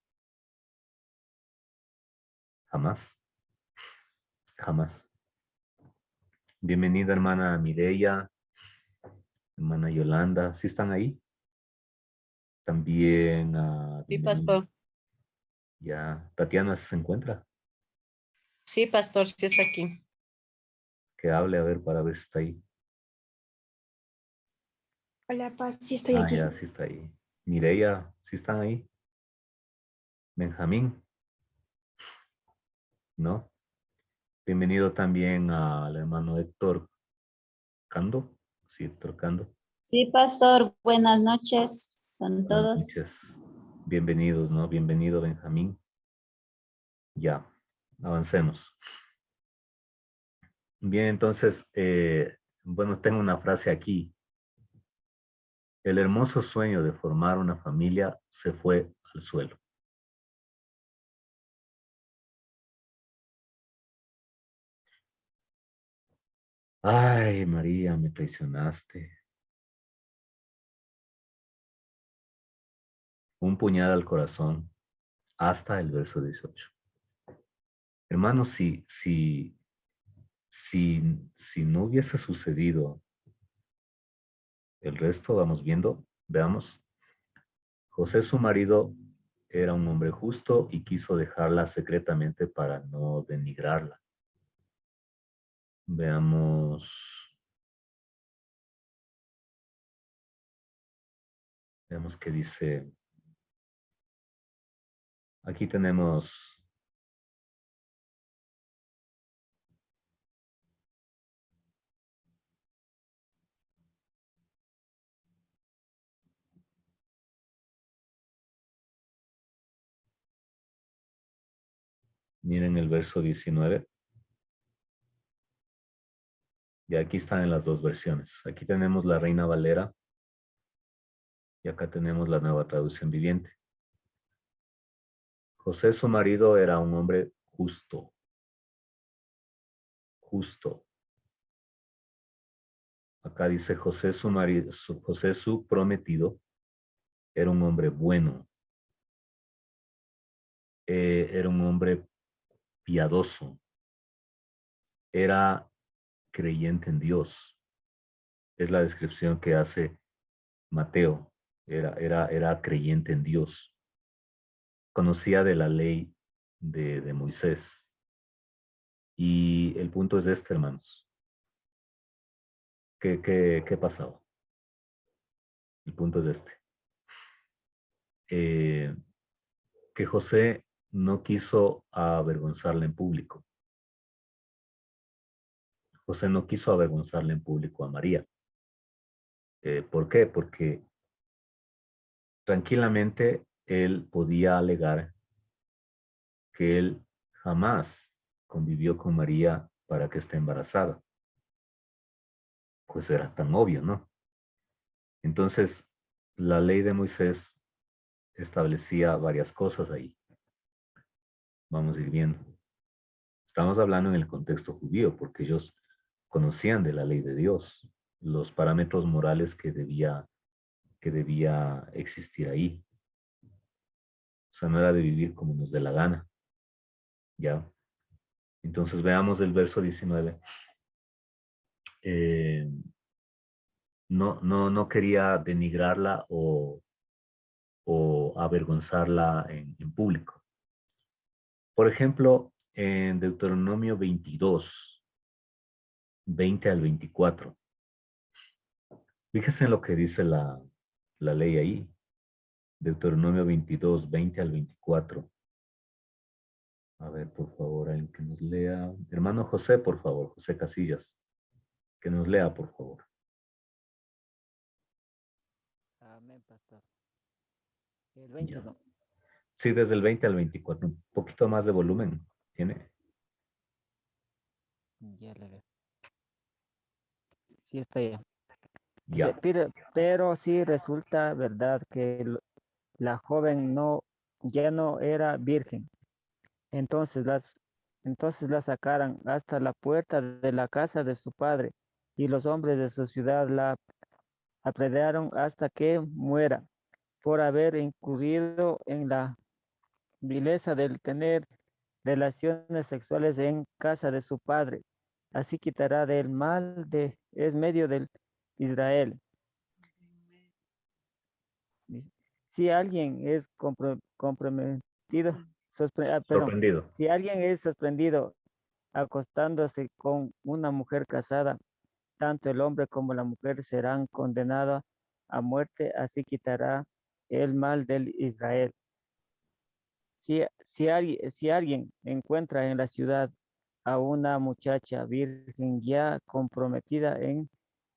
Jamás. Jamás. Bienvenida, hermana Mireya, hermana Yolanda. ¿Sí están ahí? También, Sí, bienvenida. pastor. Ya, Tatiana se encuentra. Sí, pastor, sí está aquí. Que hable a ver para ver si está ahí. Hola, Paz, sí estoy aquí. Ya, sí está ahí. Mireya, ¿sí están ahí? Benjamín, ¿no? Bienvenido también al hermano Héctor Cando. Sí, Héctor Cando. Sí, pastor, buenas noches con Buenas todos. noches. Bienvenidos, ¿no? Bienvenido, Benjamín. Ya, avancemos. Bien, entonces, bueno, tengo una frase aquí. El hermoso sueño de formar una familia se fue al suelo. Ay, María, me traicionaste. Un puñal al corazón hasta el verso 18. Hermanos, si no hubiese sucedido el resto, vamos viendo, veamos. José, su marido, era un hombre justo y quiso dejarla secretamente para no denigrarla. Veamos. Veamos qué dice. Aquí tenemos. Miren el verso 19. Y aquí están en las dos versiones. Aquí tenemos la Reina Valera y acá tenemos la Nueva Traducción Viviente. José, su marido, era un hombre justo. Justo. Acá dice José, su marido, José, su prometido, era un hombre bueno. Era un hombre piadoso. Era creyente en Dios. Es la descripción que hace Mateo. Era creyente en Dios. Conocía de la ley de Moisés. Y el punto es este, hermanos. ¿Qué pasaba? El punto es este. Que José no quiso avergonzarle en público. José no quiso avergonzarle en público a María. ¿Por qué? Porque tranquilamente él podía alegar que él jamás convivió con María para que esté embarazada. Pues era tan obvio, ¿no? Entonces, la ley de Moisés establecía varias cosas ahí. Vamos a ir viendo. Estamos hablando en el contexto judío, porque ellos conocían de la ley de Dios, los parámetros morales que debía existir ahí. sea, no era de vivir como nos dé la gana. ¿Ya? Entonces veamos el verso 19. No quería denigrarla o avergonzarla en público. Por ejemplo, en Deuteronomio 22, 20 al 24. Fíjese en lo que dice la ley ahí. Deuteronomio 22, 20 al 24. A ver, por favor, alguien que nos lea. Hermano José, por favor, José Casillas. Que nos lea, por favor. Amén, pastor. El 20 Ya. no. Sí, desde el 20 al 24. Un poquito más de volumen. ¿Tiene? Ya le veo. Sí está ya. Dice, Ya. pero sí resulta verdad que la joven ya no era virgen. Entonces la sacaron hasta la puerta de la casa de su padre, y los hombres de su ciudad la apedrearon hasta que muera, por haber incurrido en la vileza del tener relaciones sexuales en casa de su padre. Así quitará del mal es medio del Israel. Si alguien es comprometido, perdón, Sorprendido. si alguien es sorprendido acostándose con una mujer casada, tanto el hombre como la mujer serán condenados a muerte, así quitará el mal del Israel. Si alguien encuentra en la ciudad a una muchacha virgen ya comprometida en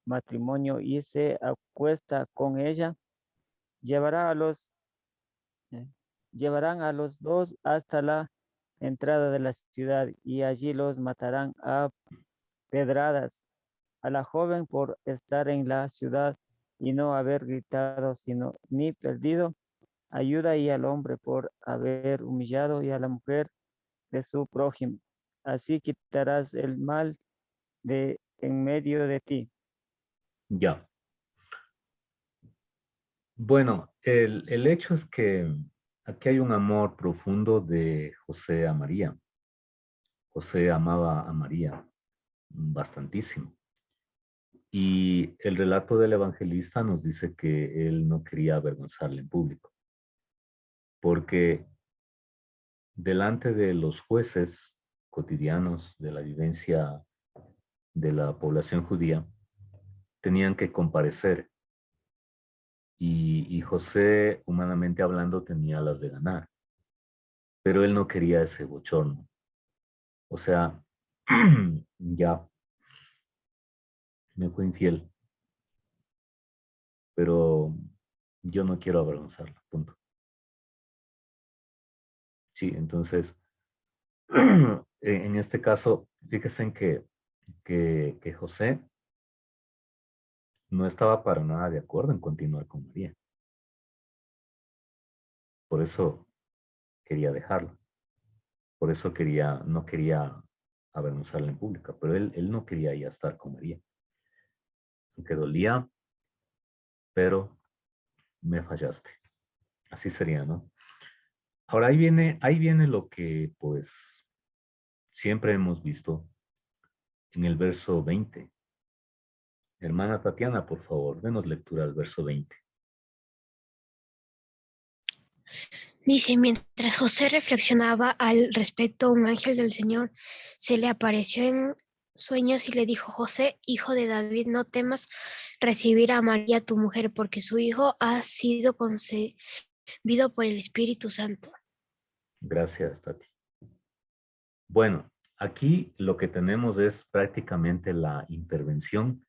matrimonio y se acuesta con ella, eh, llevarán a los dos hasta la entrada de la ciudad y allí los matarán a pedradas. A la joven por estar en la ciudad y no haber gritado ni perdido ayuda, y al hombre por haber humillado y a la mujer de su prójimo. Así quitarás el mal de en medio de ti. Ya. Bueno, el hecho es que aquí hay un amor profundo de José a María. José amaba a María bastantísimo. Y el relato del evangelista nos dice que él no quería avergonzarle en público, porque delante de los jueces cotidianos de la vivencia de la población judía, tenían que comparecer. Y José, humanamente hablando, tenía las de ganar, pero él no quería ese bochorno. O sea, ya me fue infiel, pero yo no quiero avergonzarla, punto. Sí, entonces, en este caso, fíjense en que José no estaba para nada de acuerdo en continuar con María. Por eso quería dejarla. Por eso no quería avergonzarla en público, pero él no quería ya estar con María. Aunque dolía, pero me fallaste. Así sería, ¿no? Ahora ahí viene lo que pues siempre hemos visto en el verso 20. Hermana Tatiana, por favor, denos lectura al verso 20. Dice, mientras José reflexionaba al respecto, un ángel del Señor se le apareció en sueños y le dijo, José, hijo de David, no temas recibir a María tu mujer, porque su hijo ha sido concebido por el Espíritu Santo. Gracias, Tati. Bueno, aquí lo que tenemos es prácticamente la intervención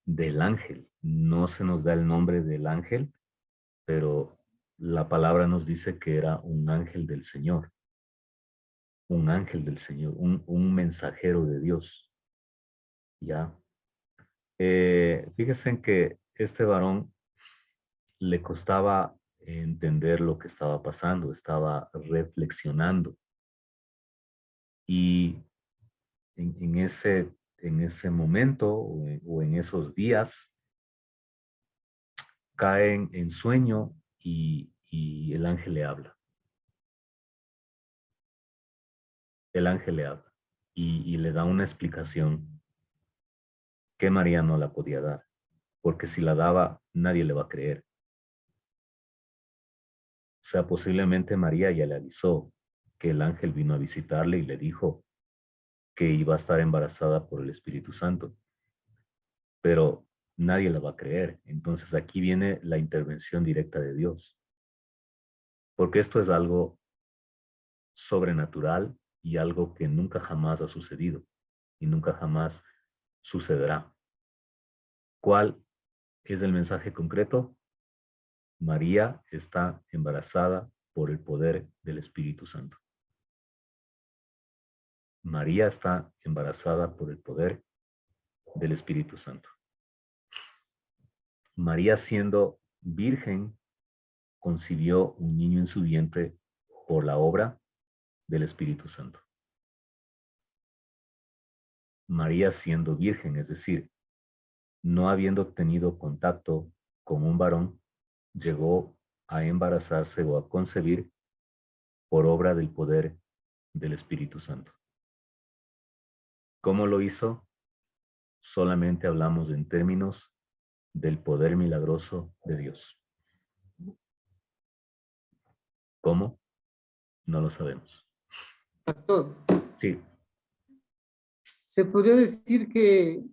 del ángel. No se nos da el nombre del ángel, pero la palabra nos dice que era un ángel del Señor. Un ángel del Señor, un mensajero de Dios. ¿Ya? Fíjense en que este varón le costaba entender lo que estaba pasando, estaba reflexionando. Y en ese momento o en esos días, caen en sueño y el ángel le habla. el ángel le habla y le da una explicación que María no la podía dar, porque si la daba, nadie le va a creer. O sea, posiblemente María ya le avisó que el ángel vino a visitarle y le dijo que iba a estar embarazada por el Espíritu Santo, pero nadie la va a creer. Entonces aquí viene la intervención directa de Dios, porque esto es algo sobrenatural y algo que nunca jamás ha sucedido y nunca jamás sucederá. ¿Cuál es el mensaje concreto? María está embarazada por el poder del Espíritu Santo. María está embarazada por el poder del Espíritu Santo. María, siendo virgen, concibió un niño en su vientre por la obra del Espíritu Santo. María, siendo virgen, es decir, no habiendo tenido contacto con un varón, llegó a embarazarse o a concebir por obra del poder del Espíritu Santo. ¿Cómo lo hizo? Solamente hablamos en términos del poder milagroso de Dios. ¿Cómo? No lo sabemos. Pastor, Sí. se podría decir que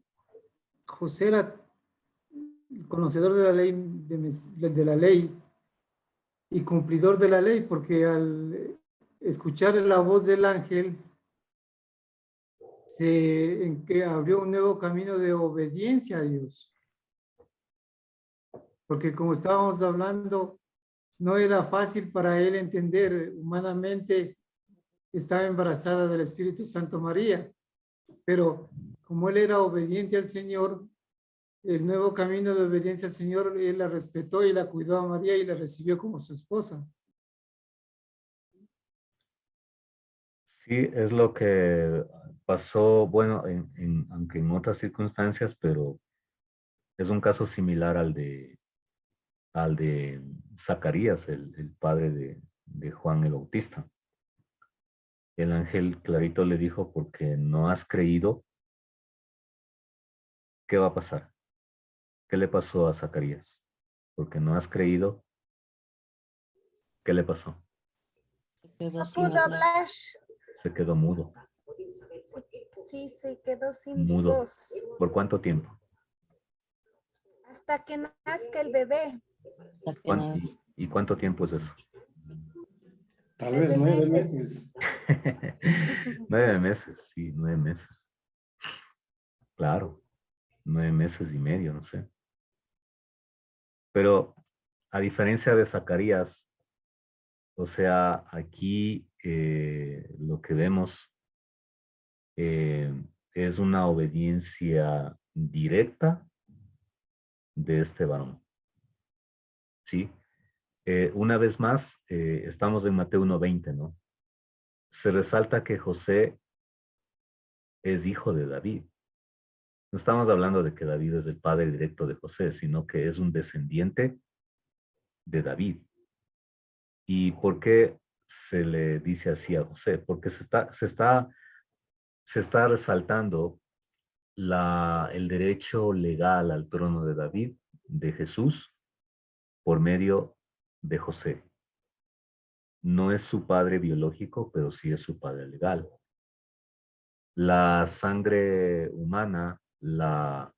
José era el conocedor de la ley, de la ley y cumplidor de la ley, porque al escuchar la voz del ángel, en que abrió un nuevo camino de obediencia a Dios. Porque como estábamos hablando, no era fácil para él entender humanamente que estaba embarazada del Espíritu Santo María, pero como él era obediente al Señor, el nuevo camino de obediencia al Señor, él la respetó y la cuidó a María y la recibió como su esposa. Sí, es lo que pasó, bueno, aunque en otras circunstancias, pero es un caso similar al de Zacarías, el padre de Juan el Bautista. El ángel clarito le dijo, porque no has creído, ¿qué va a pasar? ¿Qué le pasó a Zacarías? Porque no has creído, ¿qué le pasó? No pudo hablar. Se quedó mudo. Sí, se quedó sin Mudo. voz. ¿Por cuánto tiempo? Hasta que nazca el bebé. ¿Y cuánto tiempo es eso? Tal vez 9 meses. 9 meses, sí, 9 meses. Claro, 9 meses y medio, no sé. Pero a diferencia de Zacarías, o sea, aquí lo que vemos es una obediencia directa de este varón. ¿Sí? Una vez más, estamos en Mateo 1:20, ¿no? Se resalta que José es hijo de David. No estamos hablando de que David es el padre directo de José, sino que es un descendiente de David. ¿Y por qué se le dice así a José? Porque se está resaltando el derecho legal al trono de David, de Jesús, por medio de José. No es su padre biológico, pero sí es su padre legal. La sangre humana, la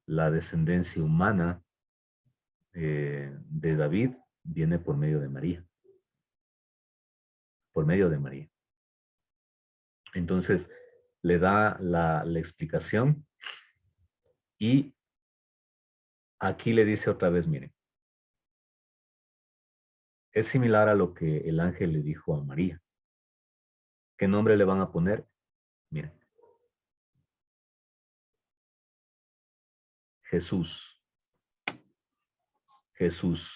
descendencia humana de David viene por medio de María. Por medio de María. Entonces, le da la explicación y aquí le dice otra vez, miren, es similar a lo que el ángel le dijo a María. ¿Qué nombre le van a poner? Miren. Jesús. Jesús.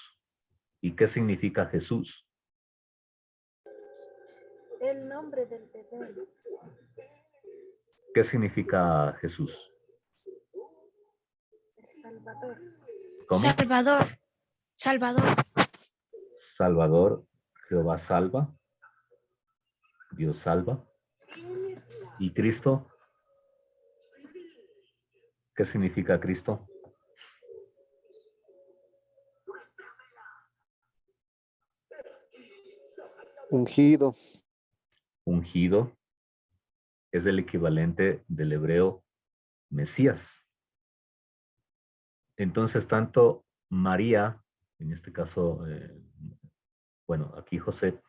¿Y qué significa Jesús? El nombre del bebé. ¿Qué significa Jesús? El Salvador. ¿Cómo? Salvador. Salvador. Salvador, Jehová salva, Dios salva. ¿Y Cristo? ¿Qué significa Cristo? Ungido. Ungido es el equivalente del hebreo Mesías. Entonces, tanto María, en este caso, bueno, aquí José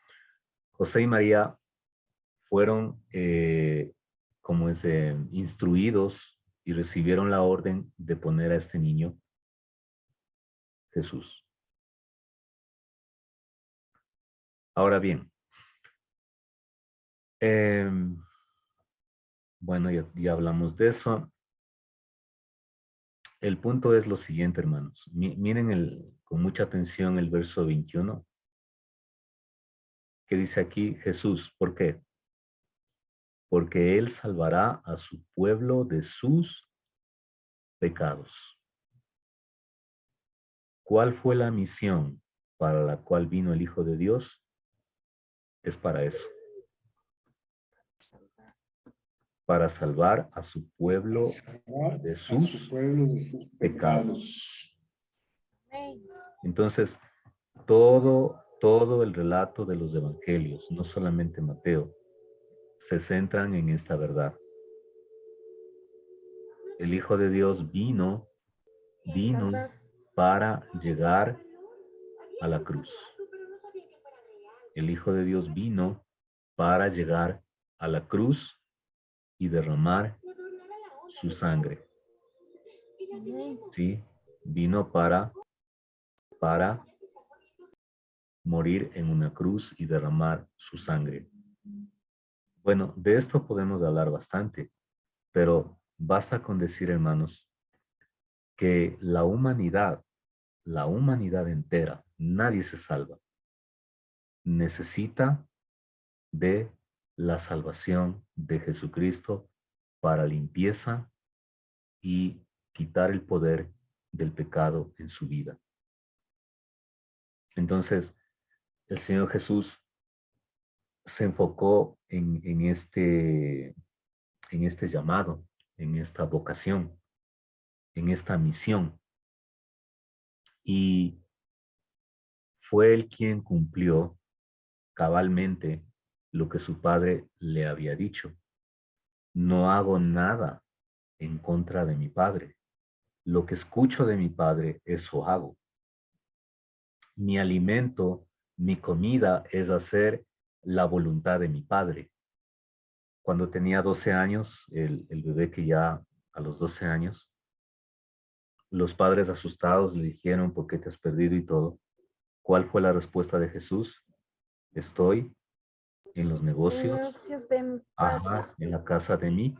y María fueron, como es, instruidos y recibieron la orden de poner a este niño Jesús. Ahora bien, bueno, ya hablamos de eso. El punto es lo siguiente, hermanos. Miren con mucha atención el verso 21, que dice aquí Jesús. ¿Por qué? Porque Él salvará a su pueblo de sus pecados. ¿Cuál fue la misión para la cual vino el Hijo de Dios? Es para eso. Para salvar a su pueblo de sus pecados. Entonces, todo el relato de los evangelios, no solamente Mateo, se centran en esta verdad. El Hijo de Dios vino para llegar a la cruz. El Hijo de Dios vino para llegar a la cruz y derramar su sangre. ¿Sí? Vino para morir en una cruz y derramar su sangre. Bueno, de esto podemos hablar bastante, pero basta con decir, hermanos, que la humanidad entera, nadie se salva, necesita de la salvación de Jesucristo para limpieza y quitar el poder del pecado en su vida. Entonces, el Señor Jesús se enfocó en este llamado, en esta vocación, en esta misión. Y fue Él quien cumplió cabalmente lo que su Padre le había dicho. No hago nada en contra de mi Padre. Lo que escucho de mi Padre, eso hago. Mi alimento, mi comida es hacer la voluntad de mi Padre. Cuando tenía 12 años, el bebé que ya a los 12 años, los padres asustados le dijeron, ¿por qué te has perdido y todo? ¿Cuál fue la respuesta de Jesús? Estoy en los negocios, de mi padre. en la casa de mi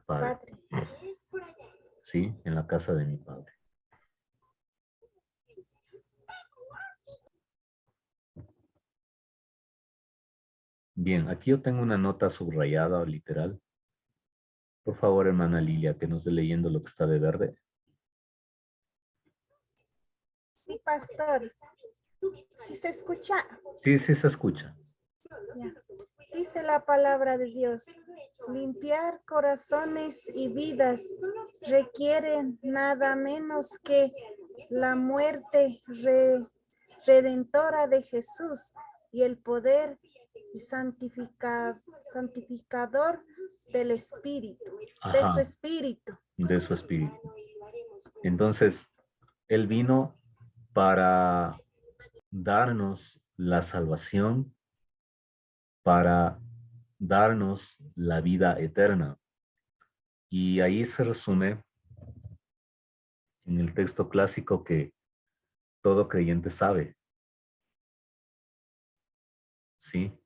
Padre. Sí, en la casa de mi Padre. Bien, aquí yo tengo una nota subrayada o literal. Por favor, hermana Lilia, que nos esté leyendo lo que está de verde. Sí, pastor. ¿Sí se escucha? Sí, sí se escucha. Ya. Dice la palabra de Dios, limpiar corazones y vidas requieren nada menos que la muerte redentora de Jesús y el poder santificador del Espíritu, de su Espíritu. De su Espíritu. Entonces, Él vino para darnos la salvación, para darnos la vida eterna. Y ahí se resume en el texto clásico que todo creyente sabe. ¿Sí?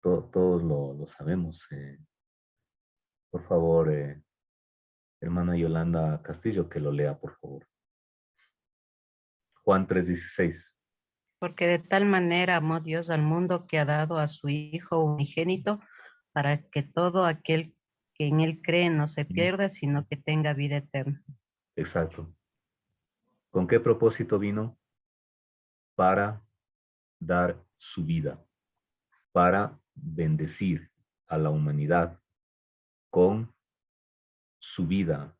Todos lo sabemos. Por favor, hermana Yolanda Castillo, que lo lea, por favor. Juan 3:16. Porque de tal manera amó Dios al mundo que ha dado a su Hijo unigénito para que todo aquel que en él cree no se pierda, sino que tenga vida eterna. Exacto. ¿Con qué propósito vino? Para dar su vida, para bendecir a la humanidad con su vida.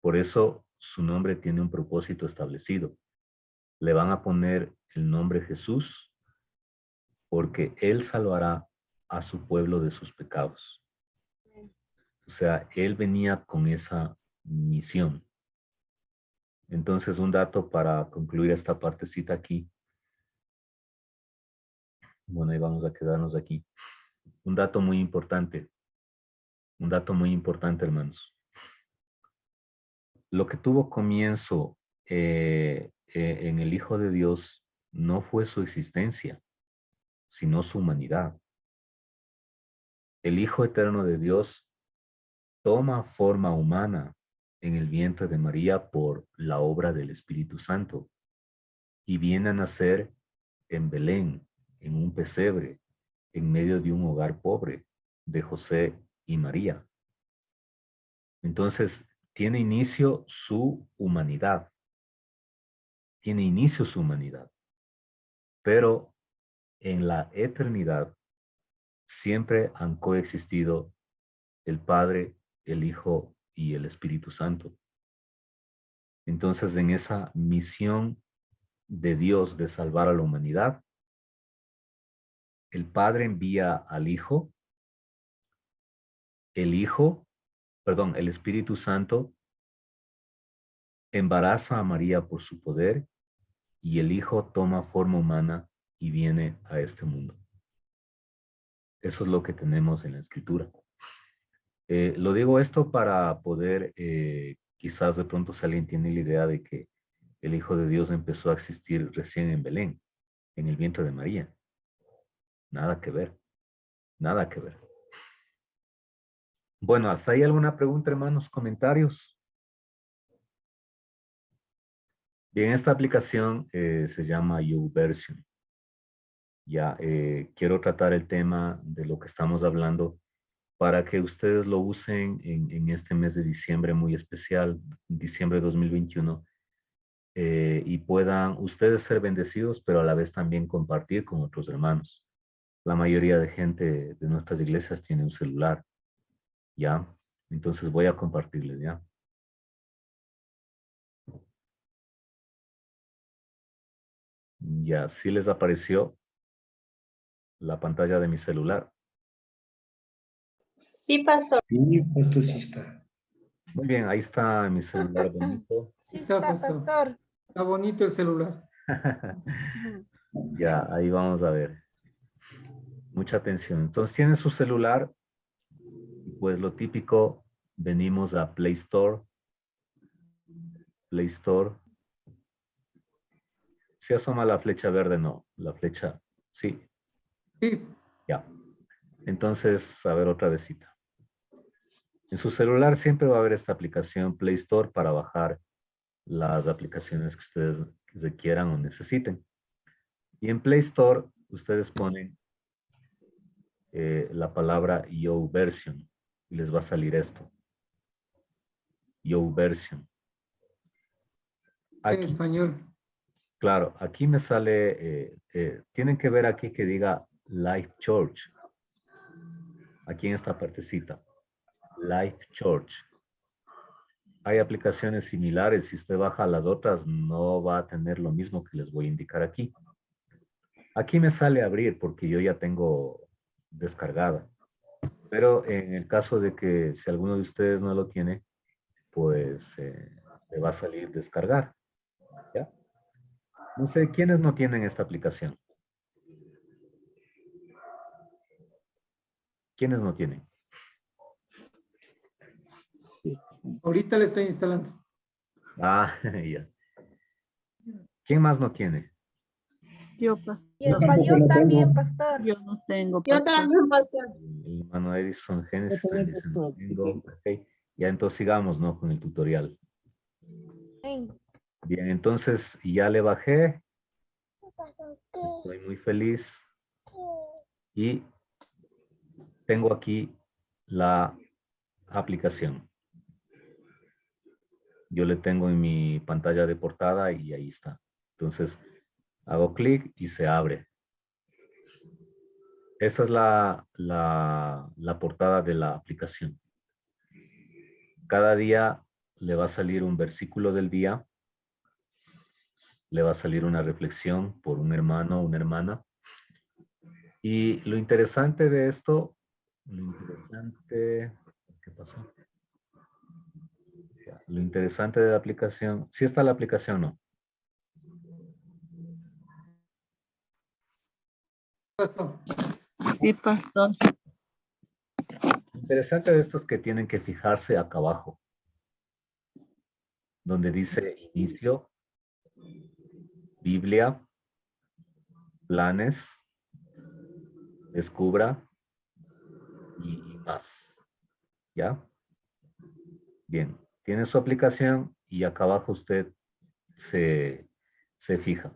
Por eso su nombre tiene un propósito establecido. Le van a poner el nombre Jesús porque Él salvará a su pueblo de sus pecados. O sea, Él venía con esa misión. Entonces, un dato para concluir esta partecita aquí. Bueno, ahí vamos a quedarnos aquí. Un dato muy importante. Un dato muy importante, hermanos. Lo que tuvo comienzo en el Hijo de Dios no fue su existencia, sino su humanidad. El Hijo Eterno de Dios toma forma humana en el vientre de María por la obra del Espíritu Santo y viene a nacer en Belén, en un pesebre, en medio de un hogar pobre de José y María. Entonces, tiene inicio su humanidad. Tiene inicio su humanidad. Pero en la eternidad siempre han coexistido el Padre, el Hijo y el Espíritu Santo. Entonces, en esa misión de Dios de salvar a la humanidad, el Padre envía al Hijo, el Espíritu Santo embaraza a María por su poder y el Hijo toma forma humana y viene a este mundo. Eso es lo que tenemos en la Escritura. Lo digo esto para poder, quizás de pronto si alguien tiene la idea de que el Hijo de Dios empezó a existir recién en Belén, en el vientre de María. Nada que ver, nada que ver. Bueno, ¿hasta ahí alguna pregunta, hermanos? ¿Comentarios? Bien, esta aplicación se llama YouVersion. Ya, quiero tratar el tema de lo que estamos hablando para que ustedes lo usen en este mes de diciembre muy especial, diciembre de 2021, y puedan ustedes ser bendecidos, pero a la vez también compartir con otros hermanos. La mayoría de gente de nuestras iglesias tiene un celular, ¿ya? Entonces voy a compartirles, ¿ya? Ya, ¿sí les apareció la pantalla de mi celular? Sí, pastor. Sí, pastor, sí está. Muy bien, ahí está mi celular bonito. Sí está, pastor. Está bonito el celular. Ya, ahí vamos a ver. Mucha atención. Entonces tienen su celular y pues lo típico, venimos a Play Store. Play Store. Si asoma la flecha verde, no. La flecha, sí. Sí. Ya. Entonces, a ver otra vezita. En su celular siempre va a haber esta aplicación Play Store para bajar las aplicaciones que ustedes requieran o necesiten. Y en Play Store ustedes ponen la palabra YouVersion y les va a salir esto. YouVersion. En español. Claro, aquí me sale, tienen que ver aquí que diga Life Church. Aquí en esta partecita. Life Church. Hay aplicaciones similares. Si usted baja las otras, no va a tener lo mismo que les voy a indicar aquí. Aquí me sale abrir porque yo ya tengo descargada. Pero en el caso de que si alguno de ustedes no lo tiene, pues le va a salir descargar. ¿Ya? No sé, ¿quiénes no tienen esta aplicación? ¿Quiénes no tienen? Ahorita le estoy instalando. Ah, ya. ¿Quién más no tiene? Yo, pastor. Yo también, pastor. Yo no tengo, Yo pastor. también, pastor. El hermano Edison Genesis dice, no tengo. Ok. Ya entonces sigamos, ¿no? Con el tutorial. Bien, entonces ya le bajé. Estoy muy feliz. Y tengo aquí la aplicación. Yo le tengo en mi pantalla de portada y ahí está. Entonces hago clic y se abre. Esa es la portada de la aplicación. Cada día le va a salir un versículo del día, le va a salir una reflexión por un hermano o una hermana. Y lo interesante de esto, ¿qué pasó? Lo interesante de la aplicación, ¿sí está la aplicación o no? Sí, pastor. Lo interesante de esto es que tienen que fijarse acá abajo, donde dice inicio, Biblia, planes, descubra y más. ¿Ya? Bien, tiene su aplicación y acá abajo usted se fija.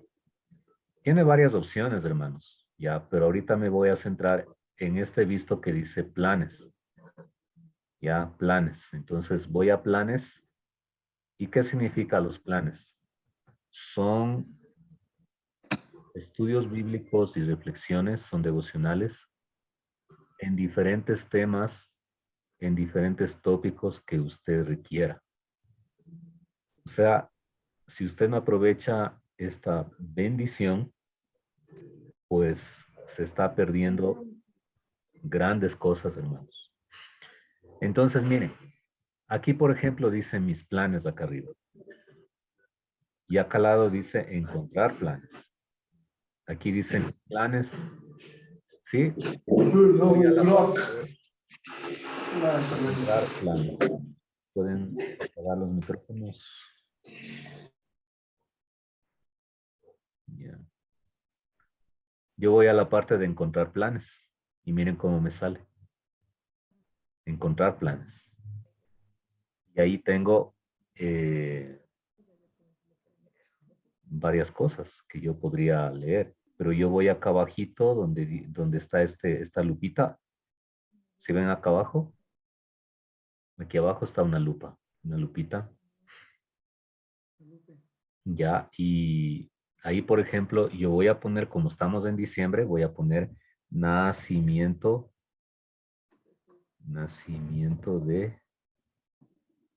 Tiene varias opciones, hermanos, ¿ya? Pero ahorita me voy a centrar en este visto que dice planes. ¿Ya? Planes. Entonces voy a planes. ¿Y qué significa los planes? Son estudios bíblicos y reflexiones, son devocionales en diferentes temas, en diferentes tópicos que usted requiera. O sea, si usted no aprovecha esta bendición, pues se está perdiendo grandes cosas, hermanos. Entonces, miren, aquí, por ejemplo, dice mis planes acá arriba. Y acá al lado dice encontrar planes. Aquí dice mis planes. ¿Sí? Voy a la parte de encontrar planes. Pueden apagar los micrófonos. Ya. Yo voy a la parte de encontrar planes. Y miren cómo me sale. Encontrar planes. Y ahí tengo varias cosas que yo podría leer. Pero yo voy acá abajito donde está esta lupita. ¿Sí ven acá abajo? Aquí abajo está una lupa, una lupita. Ya, y ahí, por ejemplo, yo voy a poner, como estamos en diciembre, voy a poner nacimiento de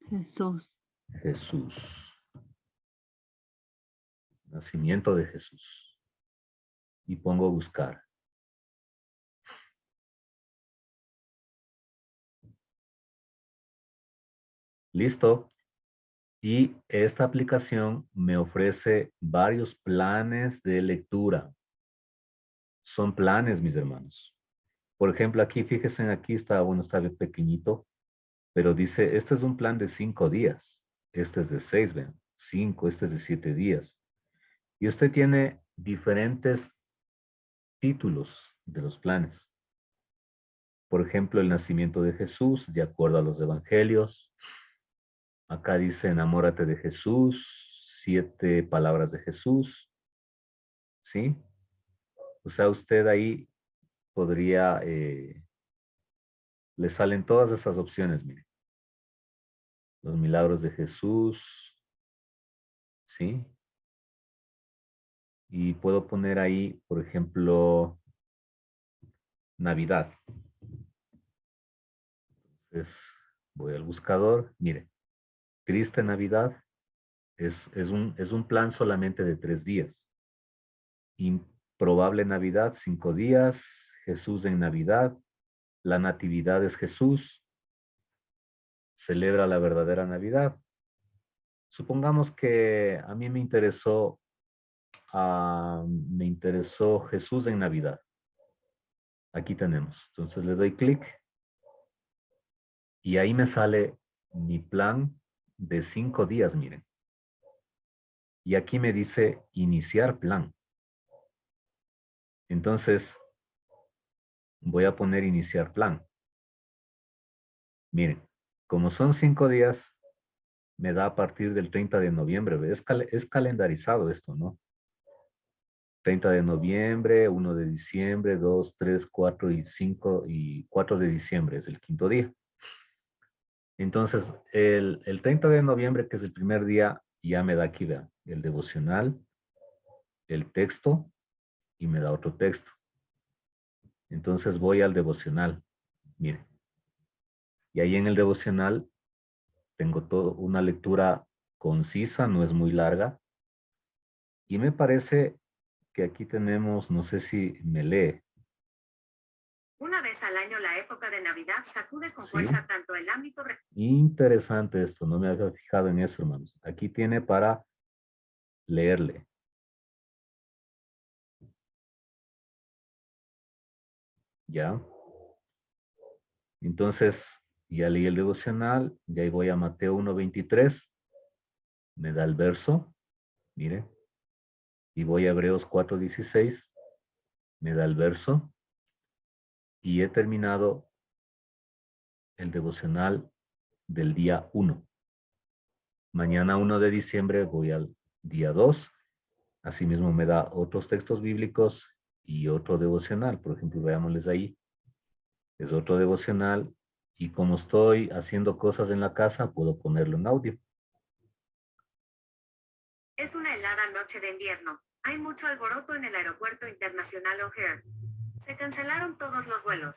Jesús. Jesús. Nacimiento de Jesús. Y pongo buscar. Listo. Y esta aplicación me ofrece varios planes de lectura. Son planes, mis hermanos. Por ejemplo, aquí, fíjense, aquí está, bueno, está bien pequeñito, pero dice, este es un plan de 5 días. Este es de 6, vean. 5, este es de 7 días. Y usted tiene diferentes títulos de los planes. Por ejemplo, el nacimiento de Jesús, de acuerdo a los evangelios. Acá dice, enamórate de Jesús, 7 palabras de Jesús. ¿Sí? O sea, usted ahí podría, le salen todas esas opciones, mire. Los milagros de Jesús. ¿Sí? Y puedo poner ahí, por ejemplo, Navidad. Entonces, voy al buscador. Mire, Triste Navidad es un plan solamente de 3 días. Improbable Navidad, 5 días. Jesús en Navidad. La Natividad es Jesús. Celebra la verdadera Navidad. Supongamos que a mí me interesó Jesús en Navidad. Aquí tenemos. Entonces le doy clic. Y ahí me sale mi plan de 5 días, miren. Y aquí me dice iniciar plan. Entonces, voy a poner iniciar plan. Miren, como son 5 días, me da a partir del 30 de noviembre. Es calendarizado esto, ¿no? 30 de noviembre, 1 de diciembre, 2, 3, 4 y 5 y 4 de diciembre es el 5.º día. Entonces, el 30 de noviembre, que es el primer día, ya me da aquí, vean, el devocional, el texto, y me da otro texto. Entonces voy al devocional. Mire. Y ahí en el devocional tengo una lectura concisa, no es muy larga. Y me parece que aquí tenemos, no sé si me lee. Una vez al año la época de Navidad sacude con ¿Sí? fuerza tanto el ámbito... Interesante esto, no me había fijado en eso, hermanos. Aquí tiene para leerle. ¿Ya? Entonces, ya leí el devocional, y ahí voy a Mateo 1:23. Me da el verso, mire. Y voy a Hebreos 4:16. Me da el verso. Y he terminado el devocional del día 1. Mañana 1 de diciembre voy al día 2. Asimismo me da otros textos bíblicos y otro devocional. Por ejemplo, veámosles ahí. Es otro devocional y como estoy haciendo cosas en la casa, puedo ponerlo en audio. Es una helada noche de invierno. Hay mucho alboroto en el aeropuerto internacional O'Hare. Se cancelaron todos los vuelos.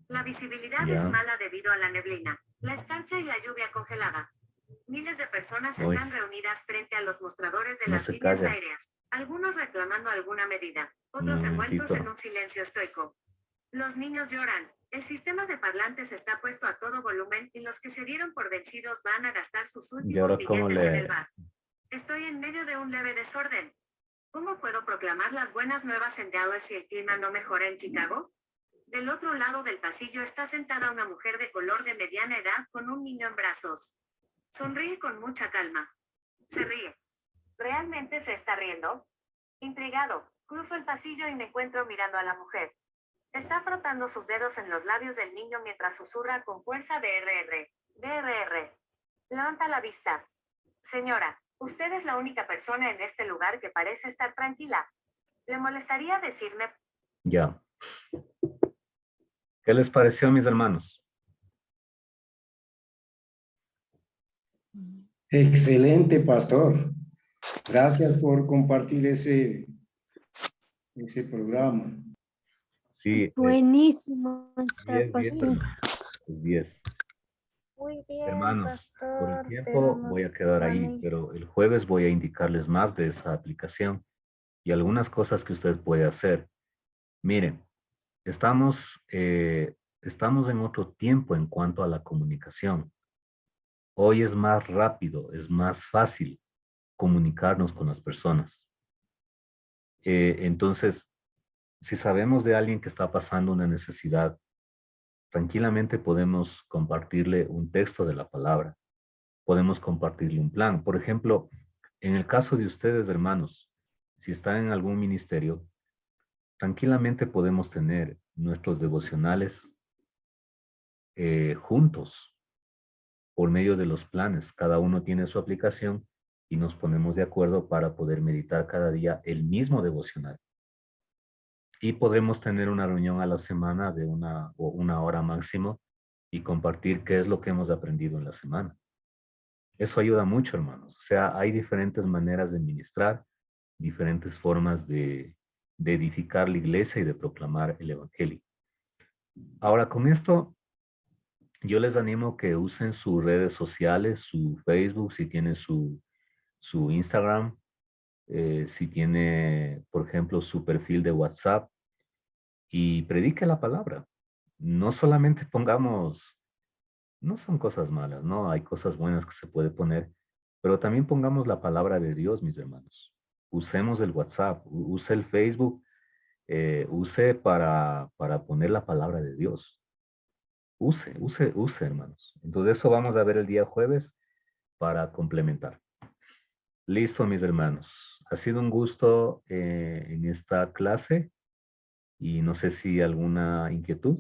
La visibilidad es mala debido a la neblina, la escarcha y la lluvia congelada. Miles de personas están reunidas frente a los mostradores de las líneas aéreas, algunos reclamando alguna medida, otros envueltos en un silencio estoico. Los niños lloran. El sistema de parlantes está puesto a todo volumen y los que se dieron por vencidos van a gastar sus últimos billetes en el bar. Estoy en medio de un leve desorden. ¿Cómo puedo proclamar las buenas nuevas en Dallas si el clima no mejora en Chicago? Del otro lado del pasillo está sentada una mujer de color de mediana edad con un niño en brazos. Sonríe con mucha calma. Se ríe. ¿Realmente se está riendo? Intrigado, cruzo el pasillo y me encuentro mirando a la mujer. Está frotando sus dedos en los labios del niño mientras susurra con fuerza BRR. BRR. Levanta la vista. Señora, usted es la única persona en este lugar que parece estar tranquila. ¿Le molestaría decirme? Ya. ¿Qué les pareció, mis hermanos? Excelente, pastor. Gracias por compartir ese programa. Sí. Buenísimo está, 10, pastor. 10. Muy bien, Hermanos, por el pastor, tiempo pero voy a nos quedar ahí, maneja. pero el jueves voy a indicarles más de esa aplicación y algunas cosas que usted puede hacer. Miren, estamos en otro tiempo en cuanto a la comunicación. Hoy es más rápido, es más fácil comunicarnos con las personas. Entonces, si sabemos de alguien que está pasando una necesidad, tranquilamente podemos compartirle un texto de la palabra. Podemos compartirle un plan. Por ejemplo, en el caso de ustedes, hermanos, si están en algún ministerio, tranquilamente podemos tener nuestros devocionales juntos por medio de los planes. Cada uno tiene su aplicación y nos ponemos de acuerdo para poder meditar cada día el mismo devocional. Y podremos tener una reunión a la semana de una hora máximo y compartir qué es lo que hemos aprendido en la semana. Eso ayuda mucho, hermanos. O sea, hay diferentes maneras de ministrar, diferentes formas de edificar la iglesia y de proclamar el evangelio. Ahora, con esto, yo les animo que usen sus redes sociales, su Facebook, si tiene su Instagram, si tiene, por ejemplo, su perfil de WhatsApp, y predique la palabra. No solamente pongamos, no son cosas malas, ¿no? Hay cosas buenas que se puede poner, pero también pongamos la palabra de Dios, mis hermanos. Usemos el WhatsApp, use el Facebook, use para poner la palabra de Dios. Use, hermanos. Entonces eso vamos a ver el día jueves para complementar. Listo, mis hermanos. Ha sido un gusto en esta clase y no sé si alguna inquietud.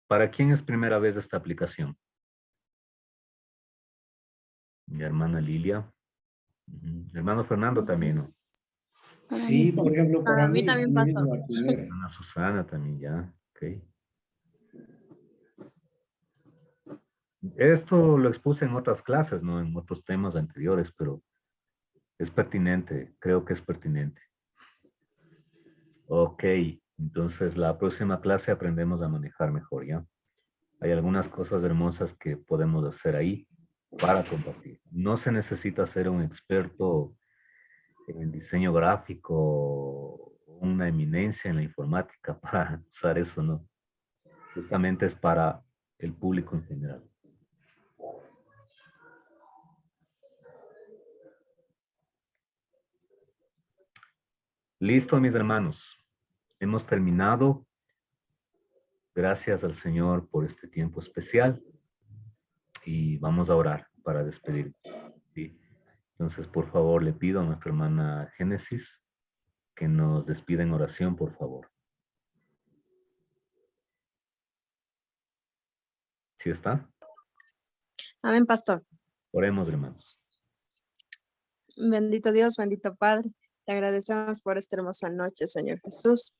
¿Para quién es primera vez esta aplicación? Mi hermana Lilia. Hermano Fernando también, ¿no? Sí, por ejemplo, Para mí también es pasó. la primera. Hermana Susana también, ya. Ok. Esto lo expuse en otras clases, ¿no? En otros temas anteriores, pero es pertinente, creo que es pertinente. Ok, entonces la próxima clase aprendemos a manejar mejor, ¿ya? Hay algunas cosas hermosas que podemos hacer ahí para compartir. No se necesita ser un experto en diseño gráfico, una eminencia en la informática para usar eso, ¿no? Justamente es para el público en general. Listo, mis hermanos. Hemos terminado. Gracias al Señor por este tiempo especial. Y vamos a orar para despedir. ¿Sí? Entonces, por favor, le pido a nuestra hermana Génesis que nos despida en oración, por favor. ¿Sí está? Amén, pastor. Oremos, hermanos. Bendito Dios, bendito Padre. Te agradecemos por esta hermosa noche, Señor Jesús.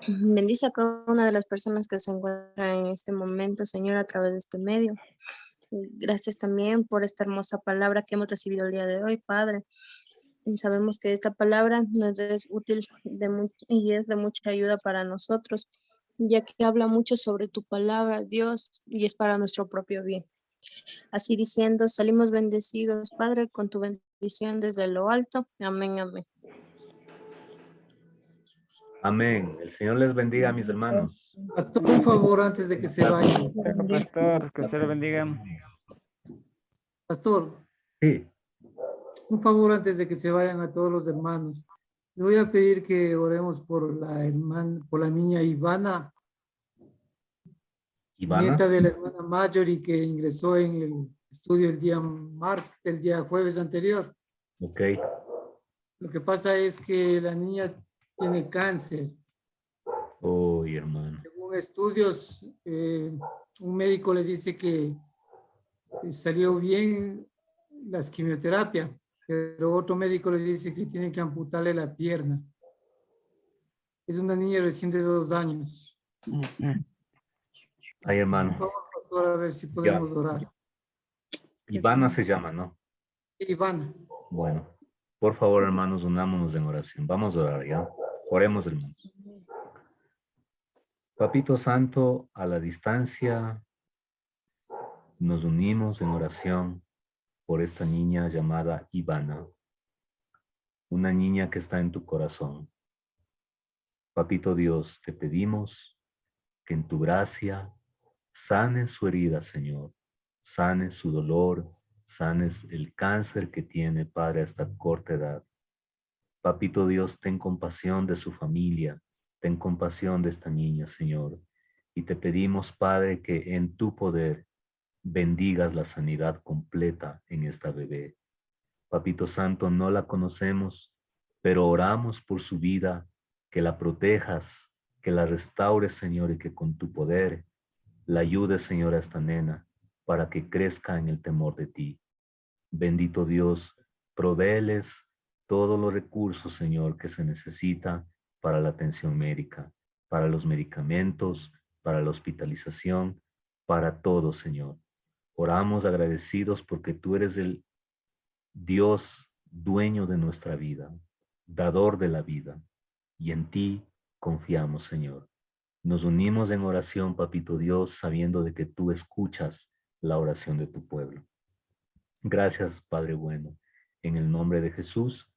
Bendice a cada una de las personas que se encuentran en este momento, Señor, a través de este medio. Gracias también por esta hermosa palabra que hemos recibido el día de hoy, Padre. Sabemos que esta palabra nos es útil y es de mucha ayuda para nosotros, ya que habla mucho sobre tu palabra, Dios, y es para nuestro propio bien. Así diciendo, salimos bendecidos, Padre, con tu bendición desde lo alto. Amén, amén. Amén. El Señor les bendiga, mis hermanos. Pastor, un favor antes de que se vayan. Pastor, que se lo bendiga. Pastor. Sí. Un favor antes de que se vayan a todos los hermanos. Le voy a pedir que oremos por la hermana, por la niña Ivana. Nieta de la hermana Marjorie que ingresó en el estudio el día jueves anterior. Ok. Lo que pasa es que la niña tiene cáncer. Uy, hermano. Según estudios, un médico le dice que salió bien las quimioterapias, pero otro médico le dice que tiene que amputarle la pierna. Es una niña recién de 2 años. Ay, hermano. Por favor, pastor, a ver si podemos orar. Ivana se llama, ¿no? Ivana. Bueno, por favor, hermanos, unámonos en oración. Vamos a orar, ¿ya? Oremos, hermanos. Papito Santo, a la distancia, nos unimos en oración por esta niña llamada Ivana. Una niña que está en tu corazón. Papito Dios, te pedimos que en tu gracia sanes su herida, Señor. Sanes su dolor, sanes el cáncer que tiene, Padre, a esta corta edad. Papito Dios, ten compasión de su familia, ten compasión de esta niña, Señor. Y te pedimos, Padre, que en tu poder bendigas la sanidad completa en esta bebé. Papito Santo, no la conocemos, pero oramos por su vida, que la protejas, que la restaures, Señor, y que con tu poder la ayudes, Señor, a esta nena, para que crezca en el temor de ti. Bendito Dios, provéeles todos los recursos, Señor, que se necesita para la atención médica, para los medicamentos, para la hospitalización, para todo, Señor. Oramos agradecidos porque tú eres el Dios dueño de nuestra vida, dador de la vida, y en ti confiamos, Señor. Nos unimos en oración, Papito Dios, sabiendo de que tú escuchas la oración de tu pueblo. Gracias, Padre bueno. En el nombre de Jesús.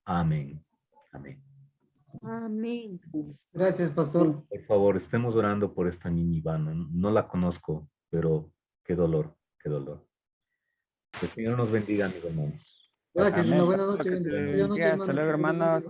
Amén. Amén. Amén. Gracias, pastor. Por favor, estemos orando por esta niña Ivana. No la conozco, pero qué dolor, qué dolor. Que el Señor nos bendiga, mis hermanos. Gracias, Amén. una buena noche. Que se Bendecida noche, bendiga. Hasta hermanos. luego, hermanos.